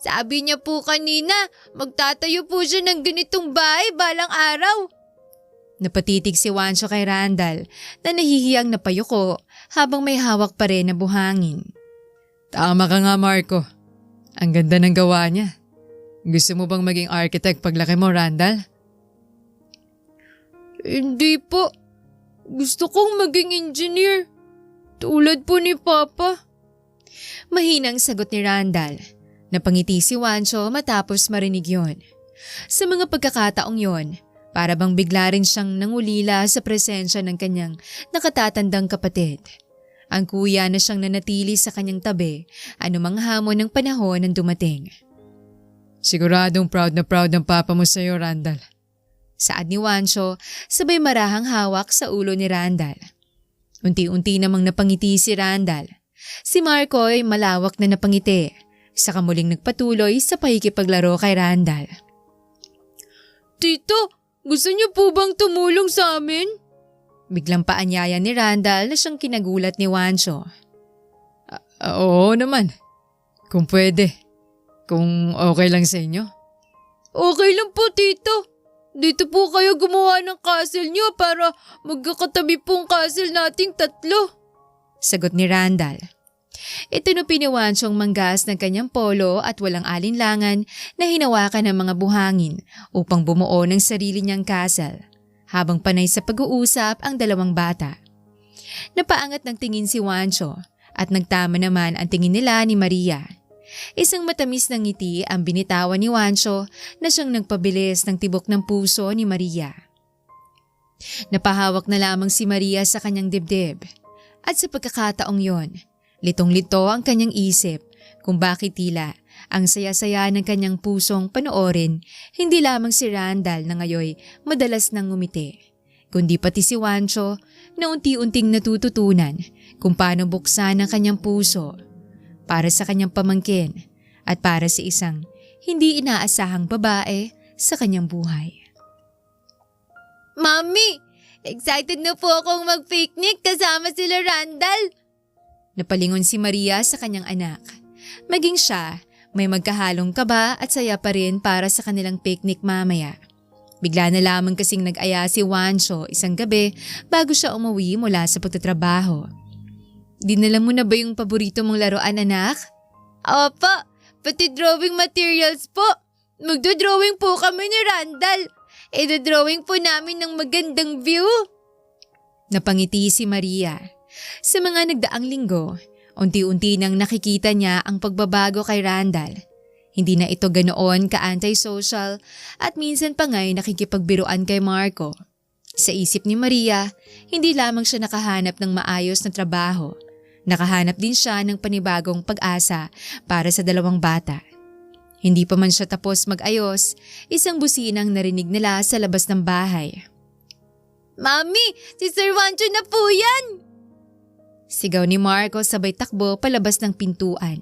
Sabi niya po kanina, magtatayo po siya ng ganitong bahay balang araw. Napatitig si Juancho kay Randall na nahihiyang napayuko habang may hawak pa rin na buhangin. Tama ka nga, Marco. Ang ganda ng gawa niya. Gusto mo bang maging architect paglaki mo, Randall? Hindi po. Gusto kong maging engineer. Tulad po ni Papa. Mahinang sagot ni Randall. Napangiti si Juancho matapos marinig yon. Sa mga pagkakataong yon, para bang bigla rin siyang nangulila sa presensya ng kanyang nakatatandang kapatid. Ang kuya na siyang nanatili sa kanyang tabi, anumang hamon ng panahon ang dumating. Siguradong proud na proud ang papa mo sa'yo, Randall. Saad ni Juancho, sabay marahang hawak sa ulo ni Randall. Unti-unti namang napangiti si Randall. Si Marco ay malawak na napangiti, saka muling nagpatuloy sa pakikipaglaro kay Randall. Tito, gusto niyo po bang tumulong sa amin? Biglang paanyaya ni Randall na siyang kinagulat ni Juancho. Oo naman. Kung pwede. Kung okay lang sa inyo. Okay lang po, Tito. Dito po kayo gumawa ng castle niyo para magkakatabi pong castle nating tatlo. Sagot ni Randall. Itinupi ni Juancho ang manggas ng kanyang polo at walang alinlangan na hinawakan ng mga buhangin upang bumuo ng sarili niyang castle. Habang panay sa pag-uusap ang dalawang bata. Napaangat ng tingin si Juancho at nagtama naman ang tingin nila ni Maria. Isang matamis na ngiti ang binitawan ni Juancho na siyang nagpabilis ng tibok ng puso ni Maria. Napahawak na lamang si Maria sa kanyang dibdib at sa pagkakataong yon, litong-lito ang kanyang isip kung bakit tila ang saya-saya ng kanyang pusong panoorin, hindi lamang si Randall na ngayoy madalas nang ngumiti, kundi pati si Juancho na unti-unting natututunan kung paano buksan ang kanyang puso para sa kanyang pamangkin at para sa isang hindi inaasahang babae sa kanyang buhay. Mami, excited na po akong mag-picnic kasama sila Randall. Napalingon si Maria sa kanyang anak. Maging siya, may magkahalong kaba at saya pa rin para sa kanilang picnic mamaya. Bigla na lamang kasing nag-aya si Juancho isang gabi bago siya umuwi mula sa pagtatrabaho. Dinala mo na ba yung paborito mong laruan, anak? Opo, pati drawing materials po. Magdo-drawing po kami ni Randall. Ida-drawing po namin ng magandang view. Napangiti si Maria. Sa mga nagdaang linggo, unti-unti nang nakikita niya ang pagbabago kay Randall. Hindi na ito ganoon ka-antisocial at minsan pa nga'y nakikipagbiruan kay Marco. Sa isip ni Maria, hindi lamang siya nakahanap ng maayos na trabaho. Nakahanap din siya ng panibagong pag-asa para sa dalawang bata. Hindi pa man siya tapos mag-ayos, isang businang narinig nila sa labas ng bahay. Mami, si Sir Juancho na po yan! Sigaw ni Marco sabay takbo palabas ng pintuan.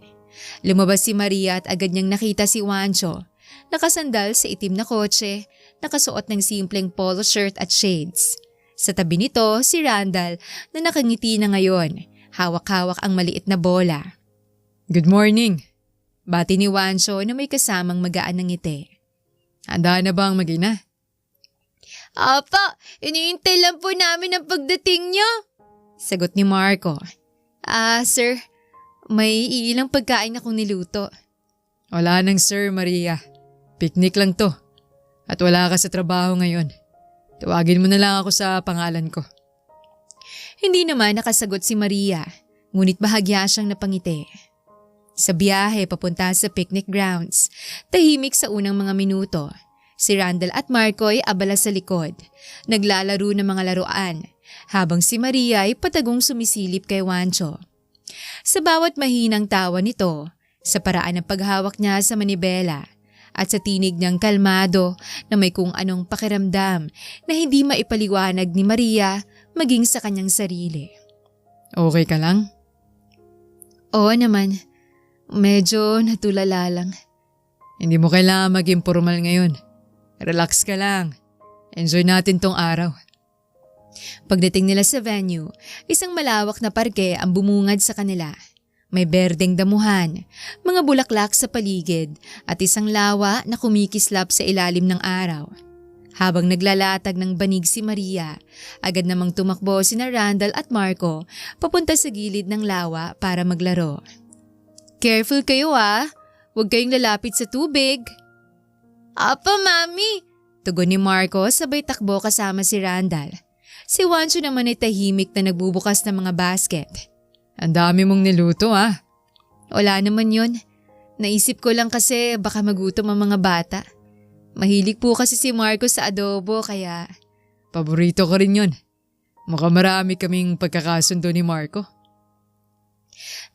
Lumabas si Maria at agad niyang nakita si Juancho. Nakasandal sa itim na kotse, nakasuot ng simpleng polo shirt at shades. Sa tabi nito si Randall na nakangiti na ngayon, hawak-hawak ang maliit na bola. Good morning. Bati ni Juancho na may kasamang magaan ng ngiti. Handa na ba ang mag-ina? Apa, iniintay lang po namin ang pagdating niyo. Sagot ni Marco. Sir, may ilang pagkain akong niluto. Wala nang sir, Maria. Picnic lang to. At wala ka sa trabaho ngayon. Tawagin mo na lang ako sa pangalan ko. Hindi naman nakasagot si Maria, ngunit bahagya siyang napangiti. Sa biyahe papunta sa picnic grounds, tahimik sa unang mga minuto. Si Randall at Marco ay abala sa likod, naglalaro ng mga laruan, habang si Maria ay patagong sumisilip kay Juancho. Sa bawat mahinang tawa nito, sa paraan ng paghawak niya sa manibela, at sa tinig niyang kalmado na may kung anong pakiramdam na hindi maipaliwanag ni Maria maging sa kanyang sarili. Okay ka lang? Oo naman, medyo natulala lang. Hindi mo kailangan maging formal ngayon. Relax ka lang. Enjoy natin tong araw. Pagdating nila sa venue, isang malawak na parke ang bumungad sa kanila. May berdeng damuhan, mga bulaklak sa paligid at isang lawa na kumikislap sa ilalim ng araw. Habang naglalatag ng banig si Maria, agad namang tumakbo sina Randall at Marco papunta sa gilid ng lawa para maglaro. Careful kayo huwag kayong lalapit sa tubig. Apa, Mami! Tugon ni Marco sabay takbo kasama si Randall. Si Juancho naman ay tahimik na nagbubukas ng mga basket. Ang dami mong niluto Wala naman yun. Naisip ko lang kasi baka magutom ang mga bata. Mahilig po kasi si Marco sa adobo kaya… Paborito ko rin yun. Mukhang marami kaming pagkakasundo ni Marco.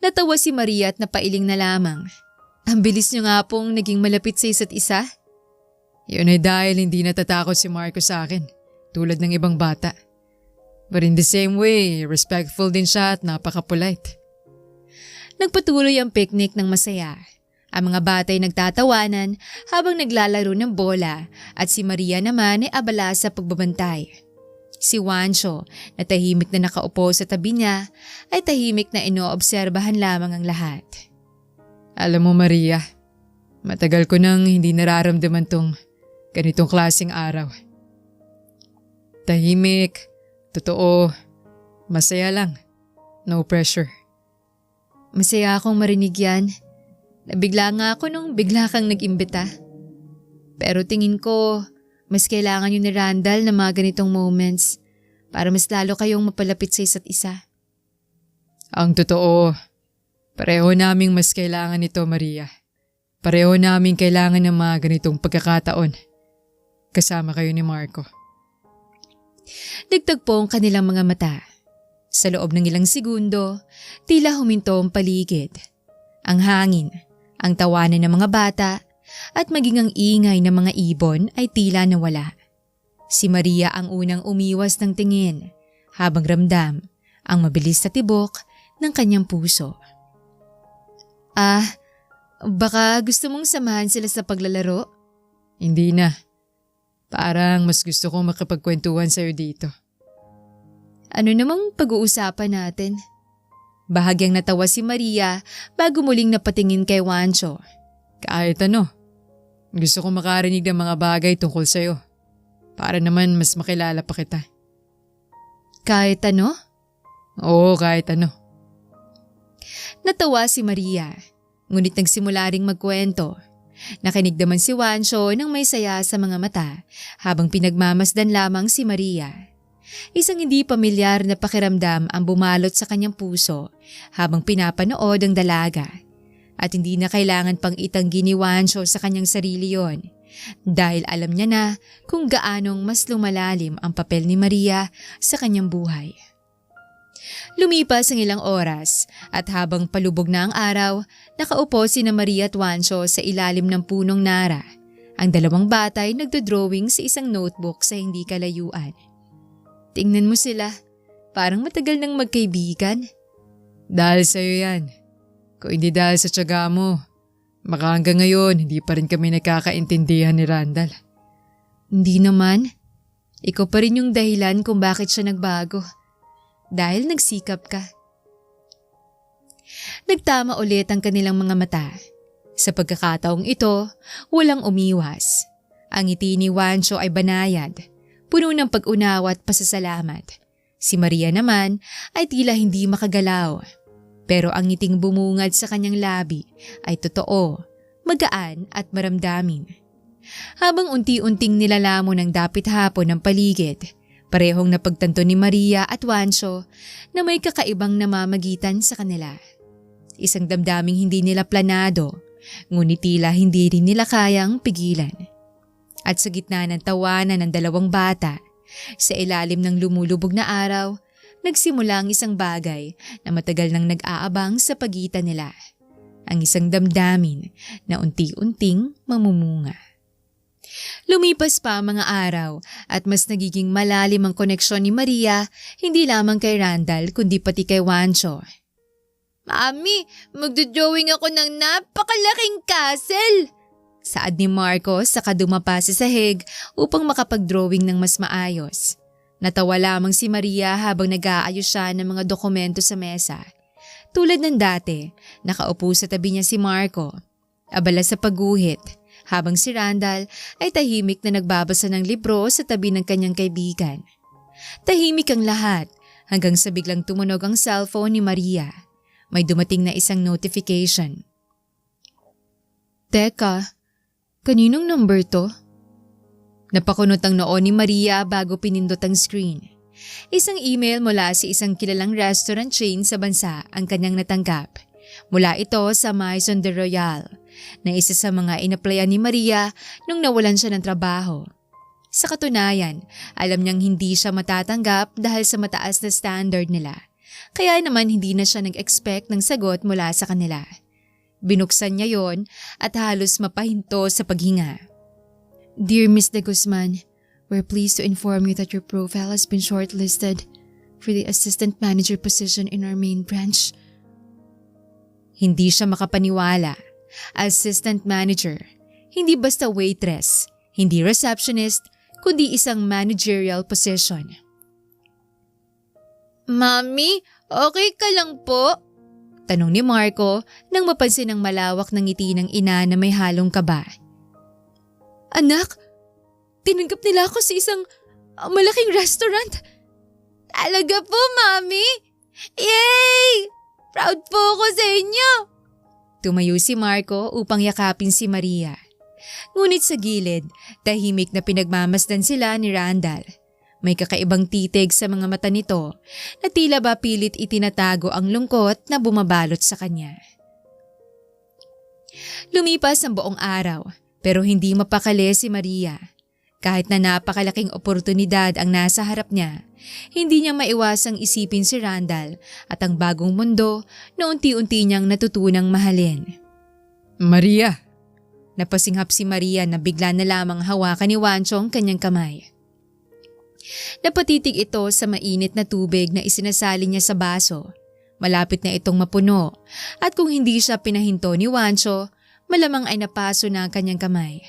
Natawa si Maria at napailing na lamang. Ang bilis niyo nga pong naging malapit sa isa't isa. Yun ay dahil hindi natatakot si Marco sa akin, tulad ng ibang bata. But in the same way, respectful din siya at napaka-polite. Nagpatuloy ang picnic ng masaya. Ang mga bata ay nagtatawanan habang naglalaro ng bola at si Maria naman ay abala sa pagbabantay. Si Juancho, na tahimik na nakaupo sa tabi niya, ay tahimik na inoobserbahan lamang ang lahat. Alam mo Maria, matagal ko nang hindi nararamdaman tong ganitong klaseng araw. Tahimik, totoo, masaya lang, no pressure. Masaya akong marinig yan. Nabigla nga ako nung bigla kang nag-imbita. Pero tingin ko, mas kailangan yun ni Randall na mga ganitong moments para mas lalo kayong mapalapit sa isa't isa. Ang totoo, pareho naming mas kailangan nito Maria. Pareho naming kailangan ng mga ganitong pagkakataon. Kasama kayo ni Marco. Nagtagpo ang kanilang mga mata. Sa loob ng ilang segundo, tila huminto ang paligid. Ang hangin, ang tawanan ng mga bata, at maging ang ingay ng mga ibon ay tila nawala. Si Maria ang unang umiwas ng tingin, habang ramdam ang mabilis na tibok ng kanyang puso. Baka gusto mong samahan sila sa paglalaro? Hindi na. Parang mas gusto kong makipagkwentuhan sa'yo dito. Ano namang pag-uusapan natin? Bahagyang natawa si Maria bago muling napatingin kay Juancho. Kahit ano. Gusto kong makarinig ng mga bagay tungkol sa'yo. Para naman mas makilala pa kita. Kahit ano? Oo, kahit ano. Natawa si Maria, ngunit nagsimula ring magkwento. Nakinig naman si Juancho nang may saya sa mga mata habang pinagmamasdan lamang si Maria. Isang hindi pamilyar na pakiramdam ang bumalot sa kanyang puso habang pinapanood ang dalaga. At hindi na kailangan pang itanggi ni Juancho sa kanyang sarili yon dahil alam niya na kung gaanong mas lumalalim ang papel ni Maria sa kanyang buhay. Lumipas ang ilang oras at habang palubog na ang araw, nakaupo sina Maria at Juancho sa ilalim ng punong nara. Ang dalawang bata ay nagdodrawing sa isang notebook sa hindi kalayuan. Tingnan mo sila, parang matagal nang magkaibigan. Dahil sa'yo yan. Kung hindi dahil sa tiyaga mo, baka hanggang ngayon hindi pa rin kami nagkakaintindihan ni Randall. Hindi naman. Ikaw pa rin yung dahilan kung bakit siya nagbago. Dahil nagsikap ka. Nagtama ulit ang kanilang mga mata. Sa pagkakataong ito, walang umiwas. Ang ngiti ni Juancho ay banayad, puno ng pag-unawa at pasasalamat. Si Maria naman ay tila hindi makagalaw. Pero ang ngiting bumungad sa kanyang labi ay totoo, magaan at maramdamin. Habang unti-unting nilalamon ng dapit hapon ng paligid, parehong napagtanto ni Maria at Juancho na may kakaibang namamagitan sa kanila. Isang damdaming hindi nila planado, ngunit tila hindi rin nila kayang pigilan. At sa gitna ng tawanan ng dalawang bata, sa ilalim ng lumulubog na araw, nagsimula ang isang bagay na matagal nang nag-aabang sa pagitan nila. Ang isang damdamin na unti-unting mamumunga. Lumipas pa ang mga araw at mas nagiging malalim ang koneksyon ni Maria hindi lamang kay Randall kundi pati kay Juancho. Mami, magdodrawing ako ng napakalaking castle! Saad ni Marco saka dumapa sa sahig upang makapag-drawing ng mas maayos. Natawa lamang si Maria habang nag-aayos siya ng mga dokumento sa mesa. Tulad ng dati, nakaupo sa tabi niya si Marco, abala sa pagguhit, habang si Randall ay tahimik na nagbabasa ng libro sa tabi ng kanyang kaibigan. Tahimik ang lahat hanggang sa biglang tumunog ang cellphone ni Maria. May dumating na isang notification. Teka, kaninong number to? Napakunot ang noo ni Maria bago pinindot ang screen. Isang email mula sa isang kilalang restaurant chain sa bansa ang kanyang natanggap. Mula ito sa Maison de Royal, na isa sa mga inaplayan ni Maria nung nawalan siya ng trabaho. Sa katunayan, alam niyang hindi siya matatanggap dahil sa mataas na standard nila. Kaya naman hindi na siya nag-expect ng sagot mula sa kanila. Binuksan niya yon at halos mapahinto sa paghinga. Dear Ms. De Guzman, we're pleased to inform you that your profile has been shortlisted for the assistant manager position in our main branch. Hindi siya makapaniwala. Assistant manager, hindi basta waitress, hindi receptionist, kundi isang managerial position. Mami, okay ka lang po? Tanong ni Marco nang mapansin ang malawak ng ngiti ng ina na may halong kaba. Anak, tinanggap nila ako sa isang malaking restaurant. Talaga po, Mami? Yay! Proud po ako sa inyo! Tumayo si Marco upang yakapin si Maria. Ngunit sa gilid, tahimik na pinagmamasdan sila ni Randall. May kakaibang titig sa mga mata nito na tila ba pilit itinatago ang lungkot na bumabalot sa kanya. Lumipas ang buong araw pero hindi mapakali si Maria. Kahit na napakalaking oportunidad ang nasa harap niya, hindi niya maiwasang isipin si Randall at ang bagong mundo na unti-unti niyang natutunang mahalin. Maria! Napasinghap si Maria na bigla na lamang hawakan ni Juancho ang kanyang kamay. Napatitig ito sa mainit na tubig na isinasali niya sa baso. Malapit na itong mapuno at kung hindi siya pinahinto ni Juancho, malamang ay napaso na ang kanyang kamay.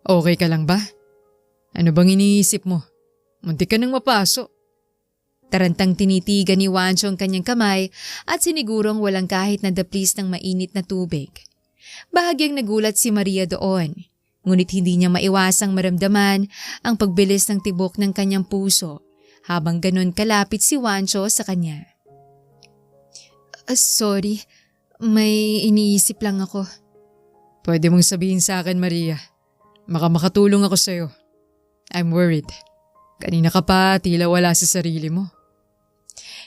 Okay ka lang ba? Ano bang iniisip mo? Muntik ka nang mapaso. Tarantang tinitigan ni Juancho ang kanyang kamay at sinigurong walang kahit na daplis ng mainit na tubig. Bahagyang nagulat si Maria doon, ngunit hindi niya maiwasang maramdaman ang pagbilis ng tibok ng kanyang puso habang ganon kalapit si Juancho sa kanya. Sorry, may iniisip lang ako. Pwede mong sabihin sa akin, Maria. Makatulong ako sa'yo. I'm worried. Kanina ka pa, tila wala sa sarili mo.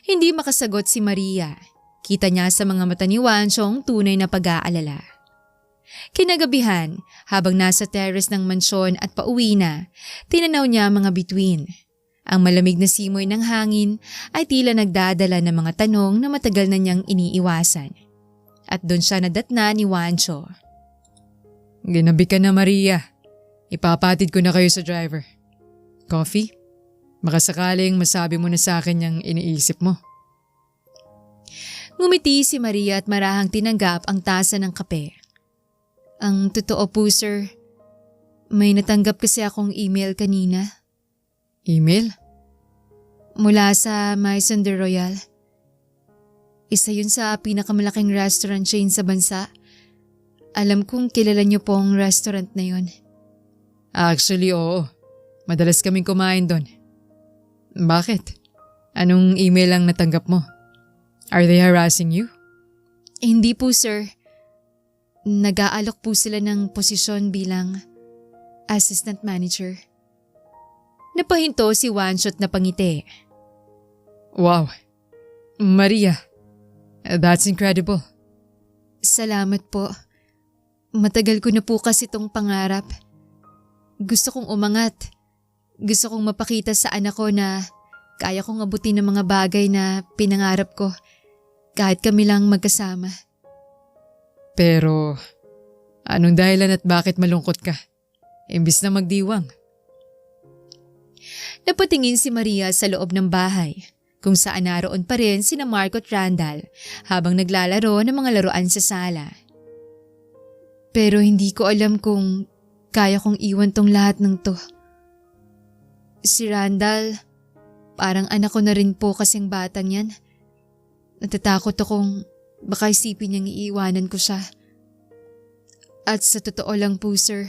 Hindi makasagot si Maria. Kita niya sa mga mata ni Juancho ang tunay na pag-aalala. Kinagabihan, habang nasa terrace ng mansyon at pauwi na, tinanaw niya mga bituin. Ang malamig na simoy ng hangin ay tila nagdadala ng mga tanong na matagal na niyang iniiwasan. At doon siya nadatna ni Juancho. Ginabi ka na, Maria. Ipapatid ko na kayo sa driver. Coffee? Baka sakaling masabi mo na sa akin yung iniisip mo. Ngumiti si Maria at marahang tinanggap ang tasa ng kape. Ang totoo po, sir. May natanggap kasi akong email kanina. Email? Mula sa Maison de Royal. Isa yun sa pinakamalaking restaurant chain sa bansa. Alam kong kilala niyo po ang restaurant na yun. Actually, oo. Madalas kaming kumain doon. Bakit? Anong email ang natanggap mo? Are they harassing you? Hindi po, sir. Nag-aalok po sila ng posisyon bilang assistant manager. Napahinto si Wancho at napangiti. Wow. Maria, that's incredible. Salamat po. Matagal ko na po kasi itong pangarap. Gusto kong umangat. Gusto kong mapakita sa anak ko na kaya kong abutin ng mga bagay na pinangarap ko kahit kami lang magkasama. Pero, anong dahilan at bakit malungkot ka? Imbis na magdiwang. Napatingin si Maria sa loob ng bahay, kung saan naroon pa rin sina Marco at Randall habang naglalaro ng mga laruan sa sala. Pero hindi ko alam kung kaya kong iwan tong lahat ng to. Si Randall, parang anak ko na rin po kasing batang yan. Natatakot akong baka isipin niyang iiwanan ko siya. At sa totoo lang po sir,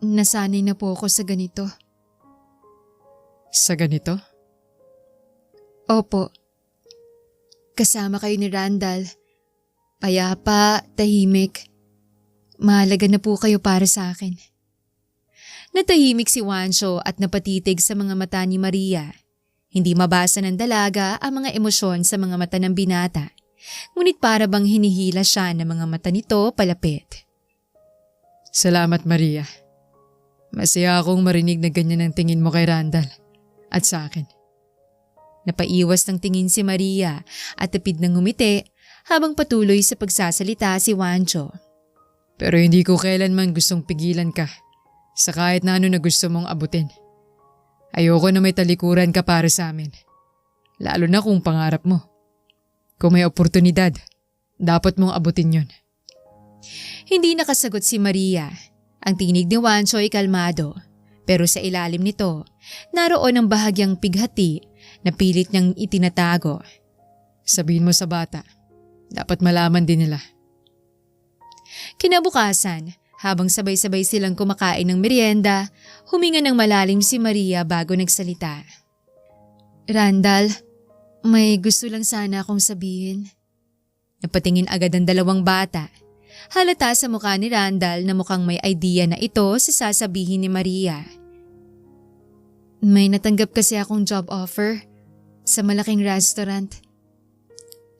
nasanay na po ako sa ganito. Sa ganito? Opo. Kasama kayo ni Randall. Payapa, tahimik. Mahalaga na po kayo para sa akin. Natahimik si Wancho at napatitig sa mga mata ni Maria. Hindi mabasa ng dalaga ang mga emosyon sa mga mata ng binata. Ngunit para bang hinihila siya ng mga mata nito palapit. Salamat Maria. Masaya akong marinig na ganyan ang tingin mo kay Randall at sa akin. Napaiwas ng tingin si Maria at tapid ng ngumiti habang patuloy sa pagsasalita si Wancho. Pero hindi ko kailanman gustong pigilan ka sa kahit na ano na gusto mong abutin. Ayoko na may talikuran ka para sa amin. Lalo na kung pangarap mo. Kung may oportunidad, dapat mong abutin yon. Hindi nakasagot si Maria. Ang tinig ni Wancho ay kalmado. Pero sa ilalim nito, naroon ang bahagyang pighati na pilit niyang itinatago. Sabihin mo sa bata, dapat malaman din nila. Kinabukasan, habang sabay-sabay silang kumakain ng merienda, huminga ng malalim si Maria bago nagsalita. Randall, may gusto lang sana akong sabihin. Napatingin agad ang dalawang bata. Halata sa mukha ni Randall na mukhang may idea na ito sa sasabihin ni Maria. May natanggap kasi akong job offer sa malaking restaurant.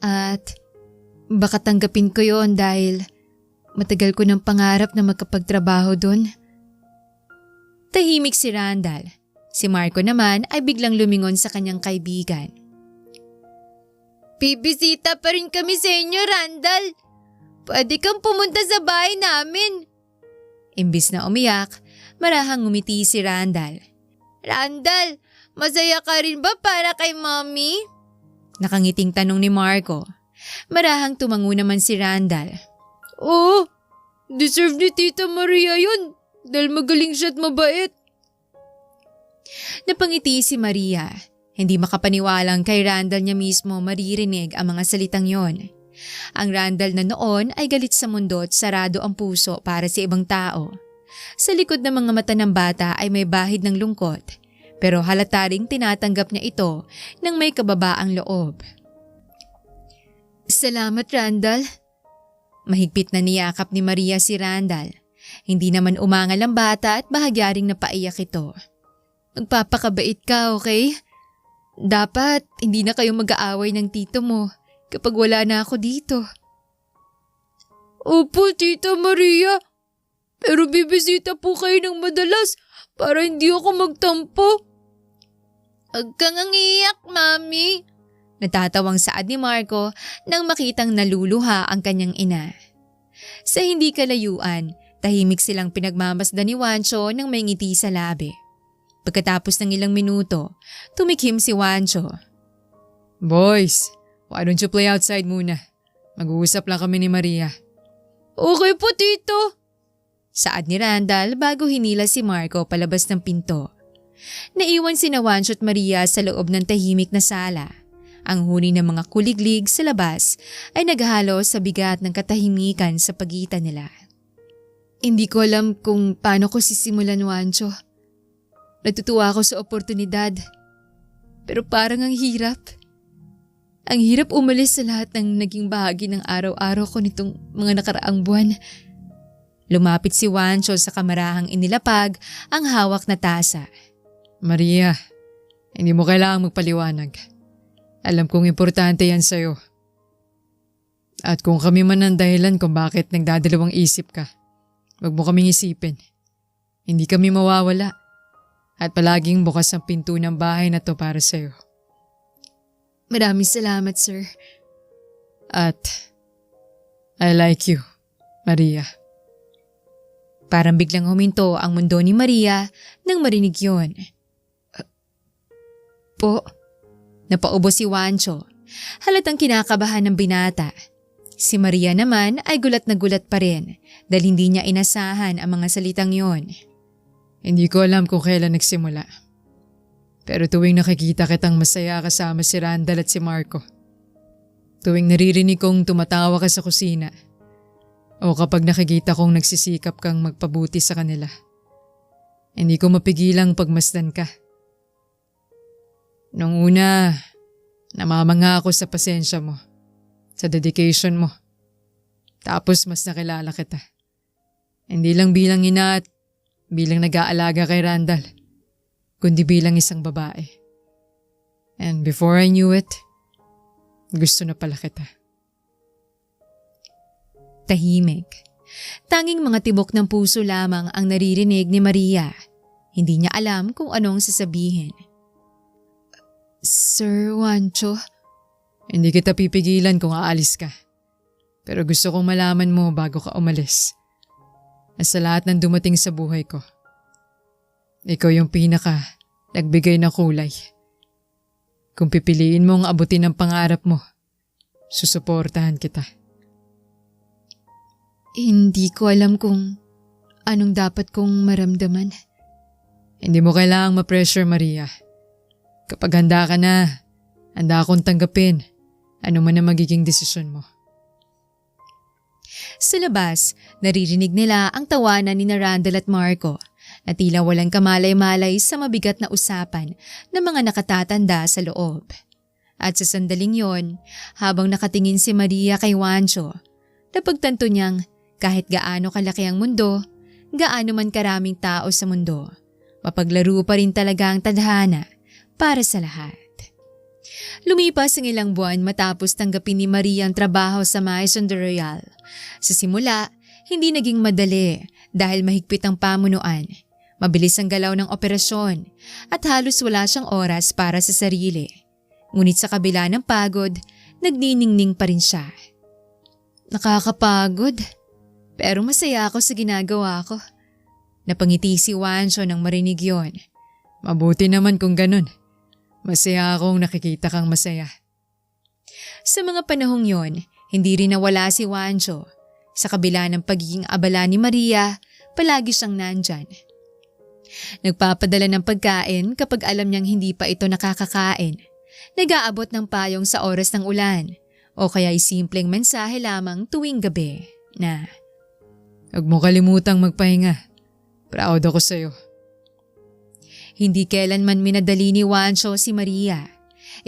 At baka tanggapin ko yon dahil matagal ko ng pangarap na magkapagtrabaho doon. Tahimik si Randall. Si Marco naman ay biglang lumingon sa kanyang kaibigan. Bibisita pa rin kami sa inyo, Randall. Pwede kang pumunta sa bahay namin. Imbis na umiyak, marahang ngumiti si Randall. Randall, masaya ka rin ba para kay Mommy? Nakangiting tanong ni Marco. Marahang tumango naman si Randall. Oo, deserve ni Tita Maria yun dahil magaling siya at mabait. Napangiti si Maria. Hindi makapaniwalang kay Randall niya mismo maririnig ang mga salitang yon. Ang Randall na noon ay galit sa mundo at sarado ang puso para sa ibang tao. Sa likod ng mga mata ng bata ay may bahid ng lungkot, pero halata ring tinatanggap niya ito ng may kababaang loob. Salamat, Randall. Mahigpit na niyakap ni Maria si Randall. Hindi naman umangal ang bata at bahagya ring napaiyak ito. Magpapakabait ka, okay? Dapat hindi na kayo mag-aaway ng tito mo kapag wala na ako dito. Opo, Tita Maria. Pero bibisita po kayo ng madalas para hindi ako magtampo. Huwag kang iyak, Mami. Natatawang saad ni Marco nang makitang naluluha ang kanyang ina. Sa hindi kalayuan, tahimik silang pinagmamasdan ni Wancho nang may ngiti sa labi. Pagkatapos ng ilang minuto, tumikhim si Wancho. Boys, why don't you play outside muna? Mag-uusap lang kami ni Maria. Okay po, Tito. Saad ni Randall bago hinila si Marco palabas ng pinto. Naiwan si Wancho at Maria sa loob ng tahimik na sala. Ang huni ng mga kuliglig sa labas ay naghalo sa bigat ng katahimikan sa pagitan nila. Hindi ko alam kung paano ko sisimulan, Wancho. Natutuwa ako sa oportunidad. Pero parang ang hirap. Ang hirap umalis sa lahat ng naging bahagi ng araw-araw ko nitong mga nakaraang buwan. Lumapit si Juancho sa kamarahang inilapag ang hawak na tasa. Maria, hindi mo kailangang magpaliwanag. Alam kong importante yan sa'yo. At kung kami man ang dahilan kung bakit nagdadalawang isip ka, wag mo kaming isipin. Hindi kami mawawala. At palaging bukas ang pinto ng bahay na to para sa'yo. Maraming salamat, sir. At I like you, Maria. Parang biglang huminto ang mundo ni Maria nang marinig yun. Po? Napaubo si Juancho. Halatang kinakabahan ng binata. Si Maria naman ay gulat na gulat pa rin dahil hindi niya inasahan ang mga salitang yon. Hindi ko alam kung kailan nagsimula. Pero tuwing nakikita kitang masaya kasama si Randall at si Marco. Tuwing naririnig kong tumatawa ka sa kusina. O kapag nakikita kong nagsisikap kang magpabuti sa kanila. Hindi ko mapigilang pagmasdan ka. Nung una, namamanga ako sa pasensya mo. Sa dedication mo. Tapos mas nakilala kita. Hindi lang bilang ina at bilang nag-aalaga kay Randall, kundi bilang isang babae. And before I knew it, gusto na pala kita. Tahimik. Tanging mga tibok ng puso lamang ang naririnig ni Maria. Hindi niya alam kung anong sasabihin. Sir Juancho? Hindi kita pipigilan kung aalis ka. Pero gusto kong malaman mo bago ka umalis. Na sa lahat ng dumating sa buhay ko, ikaw yung nagbigay ng kulay. Kung pipiliin mong abutin ang pangarap mo, susuportahan kita. Hindi ko alam kung anong dapat kong maramdaman. Hindi mo kailangang ma-pressure, Maria. Kapag handa ka na, handa akong tanggapin ano man ang magiging desisyon mo. Sa labas, naririnig nila ang tawanan ni Randall at Marco na tila walang kamalay-malay sa mabigat na usapan ng mga nakatatanda sa loob. At sa sandaling yon, habang nakatingin si Maria kay Juancho, napagtanto niyang kahit gaano kalaki ang mundo, gaano man karaming tao sa mundo, mapaglaro pa rin talaga ang tadhana para sa lahat. Lumipas ang ilang buwan matapos tanggapin ni Maria ang trabaho sa Maison de Royal. Sa simula, hindi naging madali dahil mahigpit ang pamunuan, mabilis ang galaw ng operasyon at halos wala siyang oras para sa sarili. Ngunit sa kabila ng pagod, nagniningning pa rin siya. Nakakapagod, pero masaya ako sa ginagawa ko. Napangiti si Juancho nang marinig yon. Mabuti naman kung ganun. Masaya akong nakikita kang masaya. Sa mga panahong yon, hindi rin nawala si Juancho. Sa kabila ng pagiging abala ni Maria, palagi siyang nandyan. Nagpapadala ng pagkain kapag alam niyang hindi pa ito nakakakain. Nag-aabot ng payong sa oras ng ulan o kaya'y simpleng mensahe lamang tuwing gabi na, "Huwag mo kalimutang magpahinga. Proud ako sa'yo." Hindi kailanman minadali ni Juancho si Maria.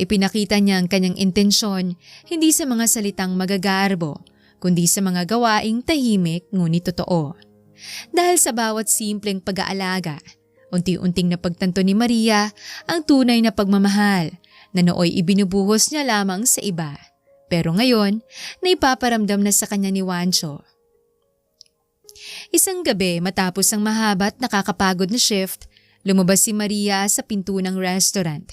Ipinakita niya ang kanyang intensyon hindi sa mga salitang magagarbo, kundi sa mga gawaing tahimik ngunit totoo. Dahil sa bawat simpleng pag-aalaga, unti-unting napagtanto ni Maria ang tunay na pagmamahal na nooy ibinubuhos niya lamang sa iba. Pero ngayon, naipaparamdam na sa kanya ni Juancho. Isang gabi matapos ang mahaba at nakakapagod na shift, lumabas si Maria sa pinto ng restaurant.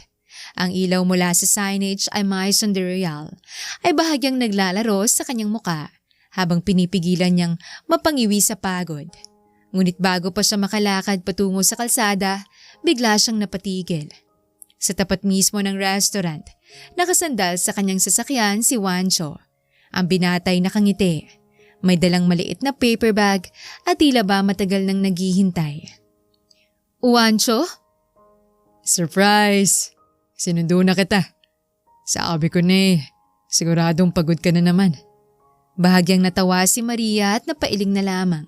Ang ilaw mula sa signage ay Maison de Royal ay bahagyang naglalaro sa kanyang muka habang pinipigilan niyang mapangiwi sa pagod. Ngunit bago pa siya makalakad patungo sa kalsada, bigla siyang napatigil. Sa tapat mismo ng restaurant, nakasandal sa kanyang sasakyan si Juancho. Ang binatay nakangiti, may dalang maliit na paper bag at tila ba matagal nang naghihintay. Juancho? Surprise! Sinundo na kita. Sabi ko na siguradong pagod ka na naman. Bahagyang natawa si Maria at napailing na lamang.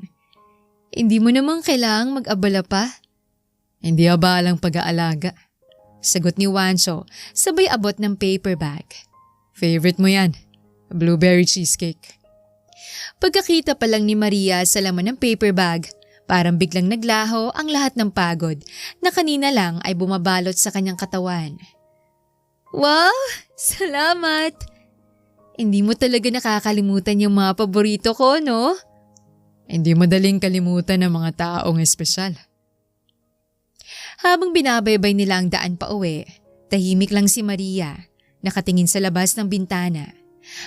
Hindi mo namang kailangang mag-abala pa. Hindi abalang pag-aalaga. Sagot ni Juancho, sabay abot ng paper bag. Favorite mo yan, blueberry cheesecake. Pagkakita pa lang ni Maria sa laman ng paper bag, parang biglang naglaho ang lahat ng pagod na kanina lang ay bumabalot sa kanyang katawan. Wow! Salamat! Hindi mo talaga nakakalimutan yung mga paborito ko, no? Hindi madaling kalimutan ng mga taong espesyal. Habang binabaybay nila ang daan pa uwi, tahimik lang si Maria, nakatingin sa labas ng bintana.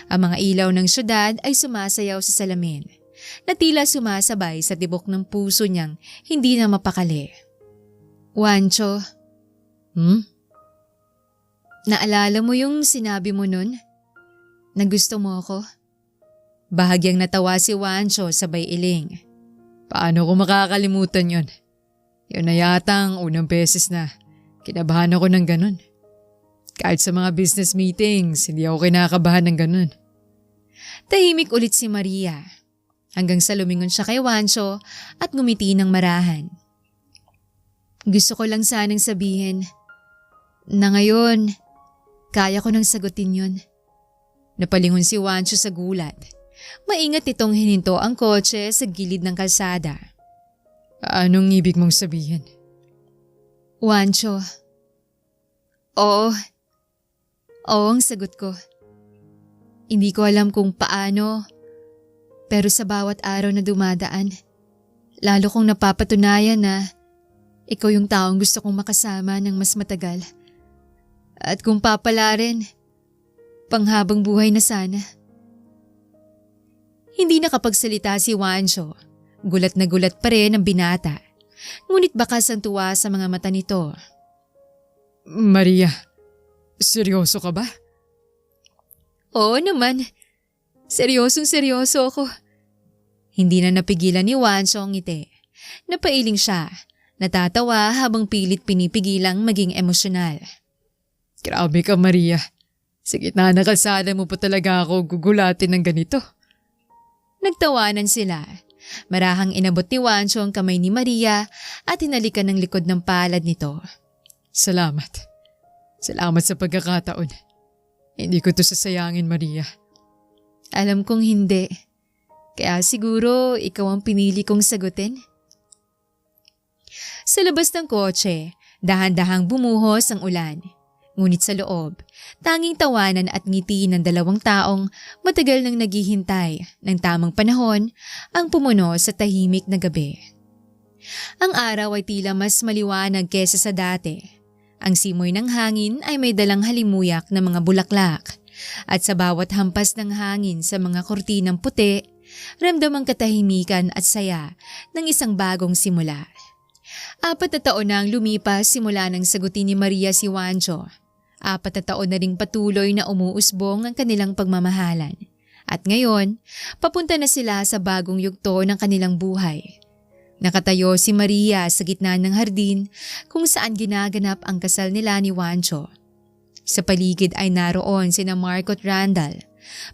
Ang mga ilaw ng syudad ay sumasayaw sa salamin, na tila sumasabay sa tibok ng puso niyang hindi na mapakali. Wancho, naalala mo yung sinabi mo nun? Na gusto mo ako? Bahagyang natawa si Wancho sabay iling. Paano ko makakalimutan yon? Yun na yata ang unang beses na kinabahan ako ng ganun. Kahit sa mga business meetings, hindi ako kinakabahan ng ganun. Tahimik ulit si Maria, hanggang sa lumingon siya kay Wancho at ngumiti ng marahan. Gusto ko lang sanang sabihin na ngayon, kaya ko nang sagutin yun. Napalingon si Wancho sa gulat. Maingat itong hininto ang kotse sa gilid ng kalsada. Anong ibig mong sabihin? Wancho. Oo. Oo ang sagot ko. Hindi ko alam kung paano, pero sa bawat araw na dumadaan, lalo kong napapatunayan na ikaw yung taong gusto kong makasama ng mas matagal. At kung papala rin, panghabang buhay na sana. Hindi nakapagsalita si Wancho. Gulat na gulat pa rin ang binata. Ngunit bakas ang tuwa sa mga mata nito. Maria, seryoso ka ba? Oo naman. Seryosong seryoso ako. Hindi na napigilan ni Wancho ang ngiti. Napailing siya. Natatawa habang pilit pinipigilang maging emosyonal. Grabe ka, Maria. Sa gitna ng kalsada mo pa talaga ako gugulatin ng ganito. Nagtawanan sila. Marahang inabot ni Wancho ang kamay ni Maria at hinalikan ng likod ng palad nito. Salamat. Salamat sa pagkakataon. Hindi ko to sasayangin, Maria. Alam kong hindi. Kaya siguro ikaw ang pinili kong sagutin. Sa labas ng kotse, dahan-dahang bumuhos ang ulan. Ngunit sa loob, tanging tawanan at ngiti ng dalawang taong matagal nang naghihintay ng tamang panahon ang pumuno sa tahimik na gabi. Ang araw ay tila mas maliwanag kesa sa dati. Ang simoy ng hangin ay may dalang halimuyak na mga bulaklak at sa bawat hampas ng hangin sa mga kortinang puti, ramdam ang katahimikan at saya ng isang bagong simula. 4 na taon na ang lumipas simula nang sagutin ni Maria si Wancho. 4 na taon na ring patuloy na umuusbong ang kanilang pagmamahalan. At ngayon, papunta na sila sa bagong yugto ng kanilang buhay. Nakatayo si Maria sa gitna ng hardin kung saan ginaganap ang kasal nila ni Wancho. Sa paligid ay naroon sina Mark at Randall,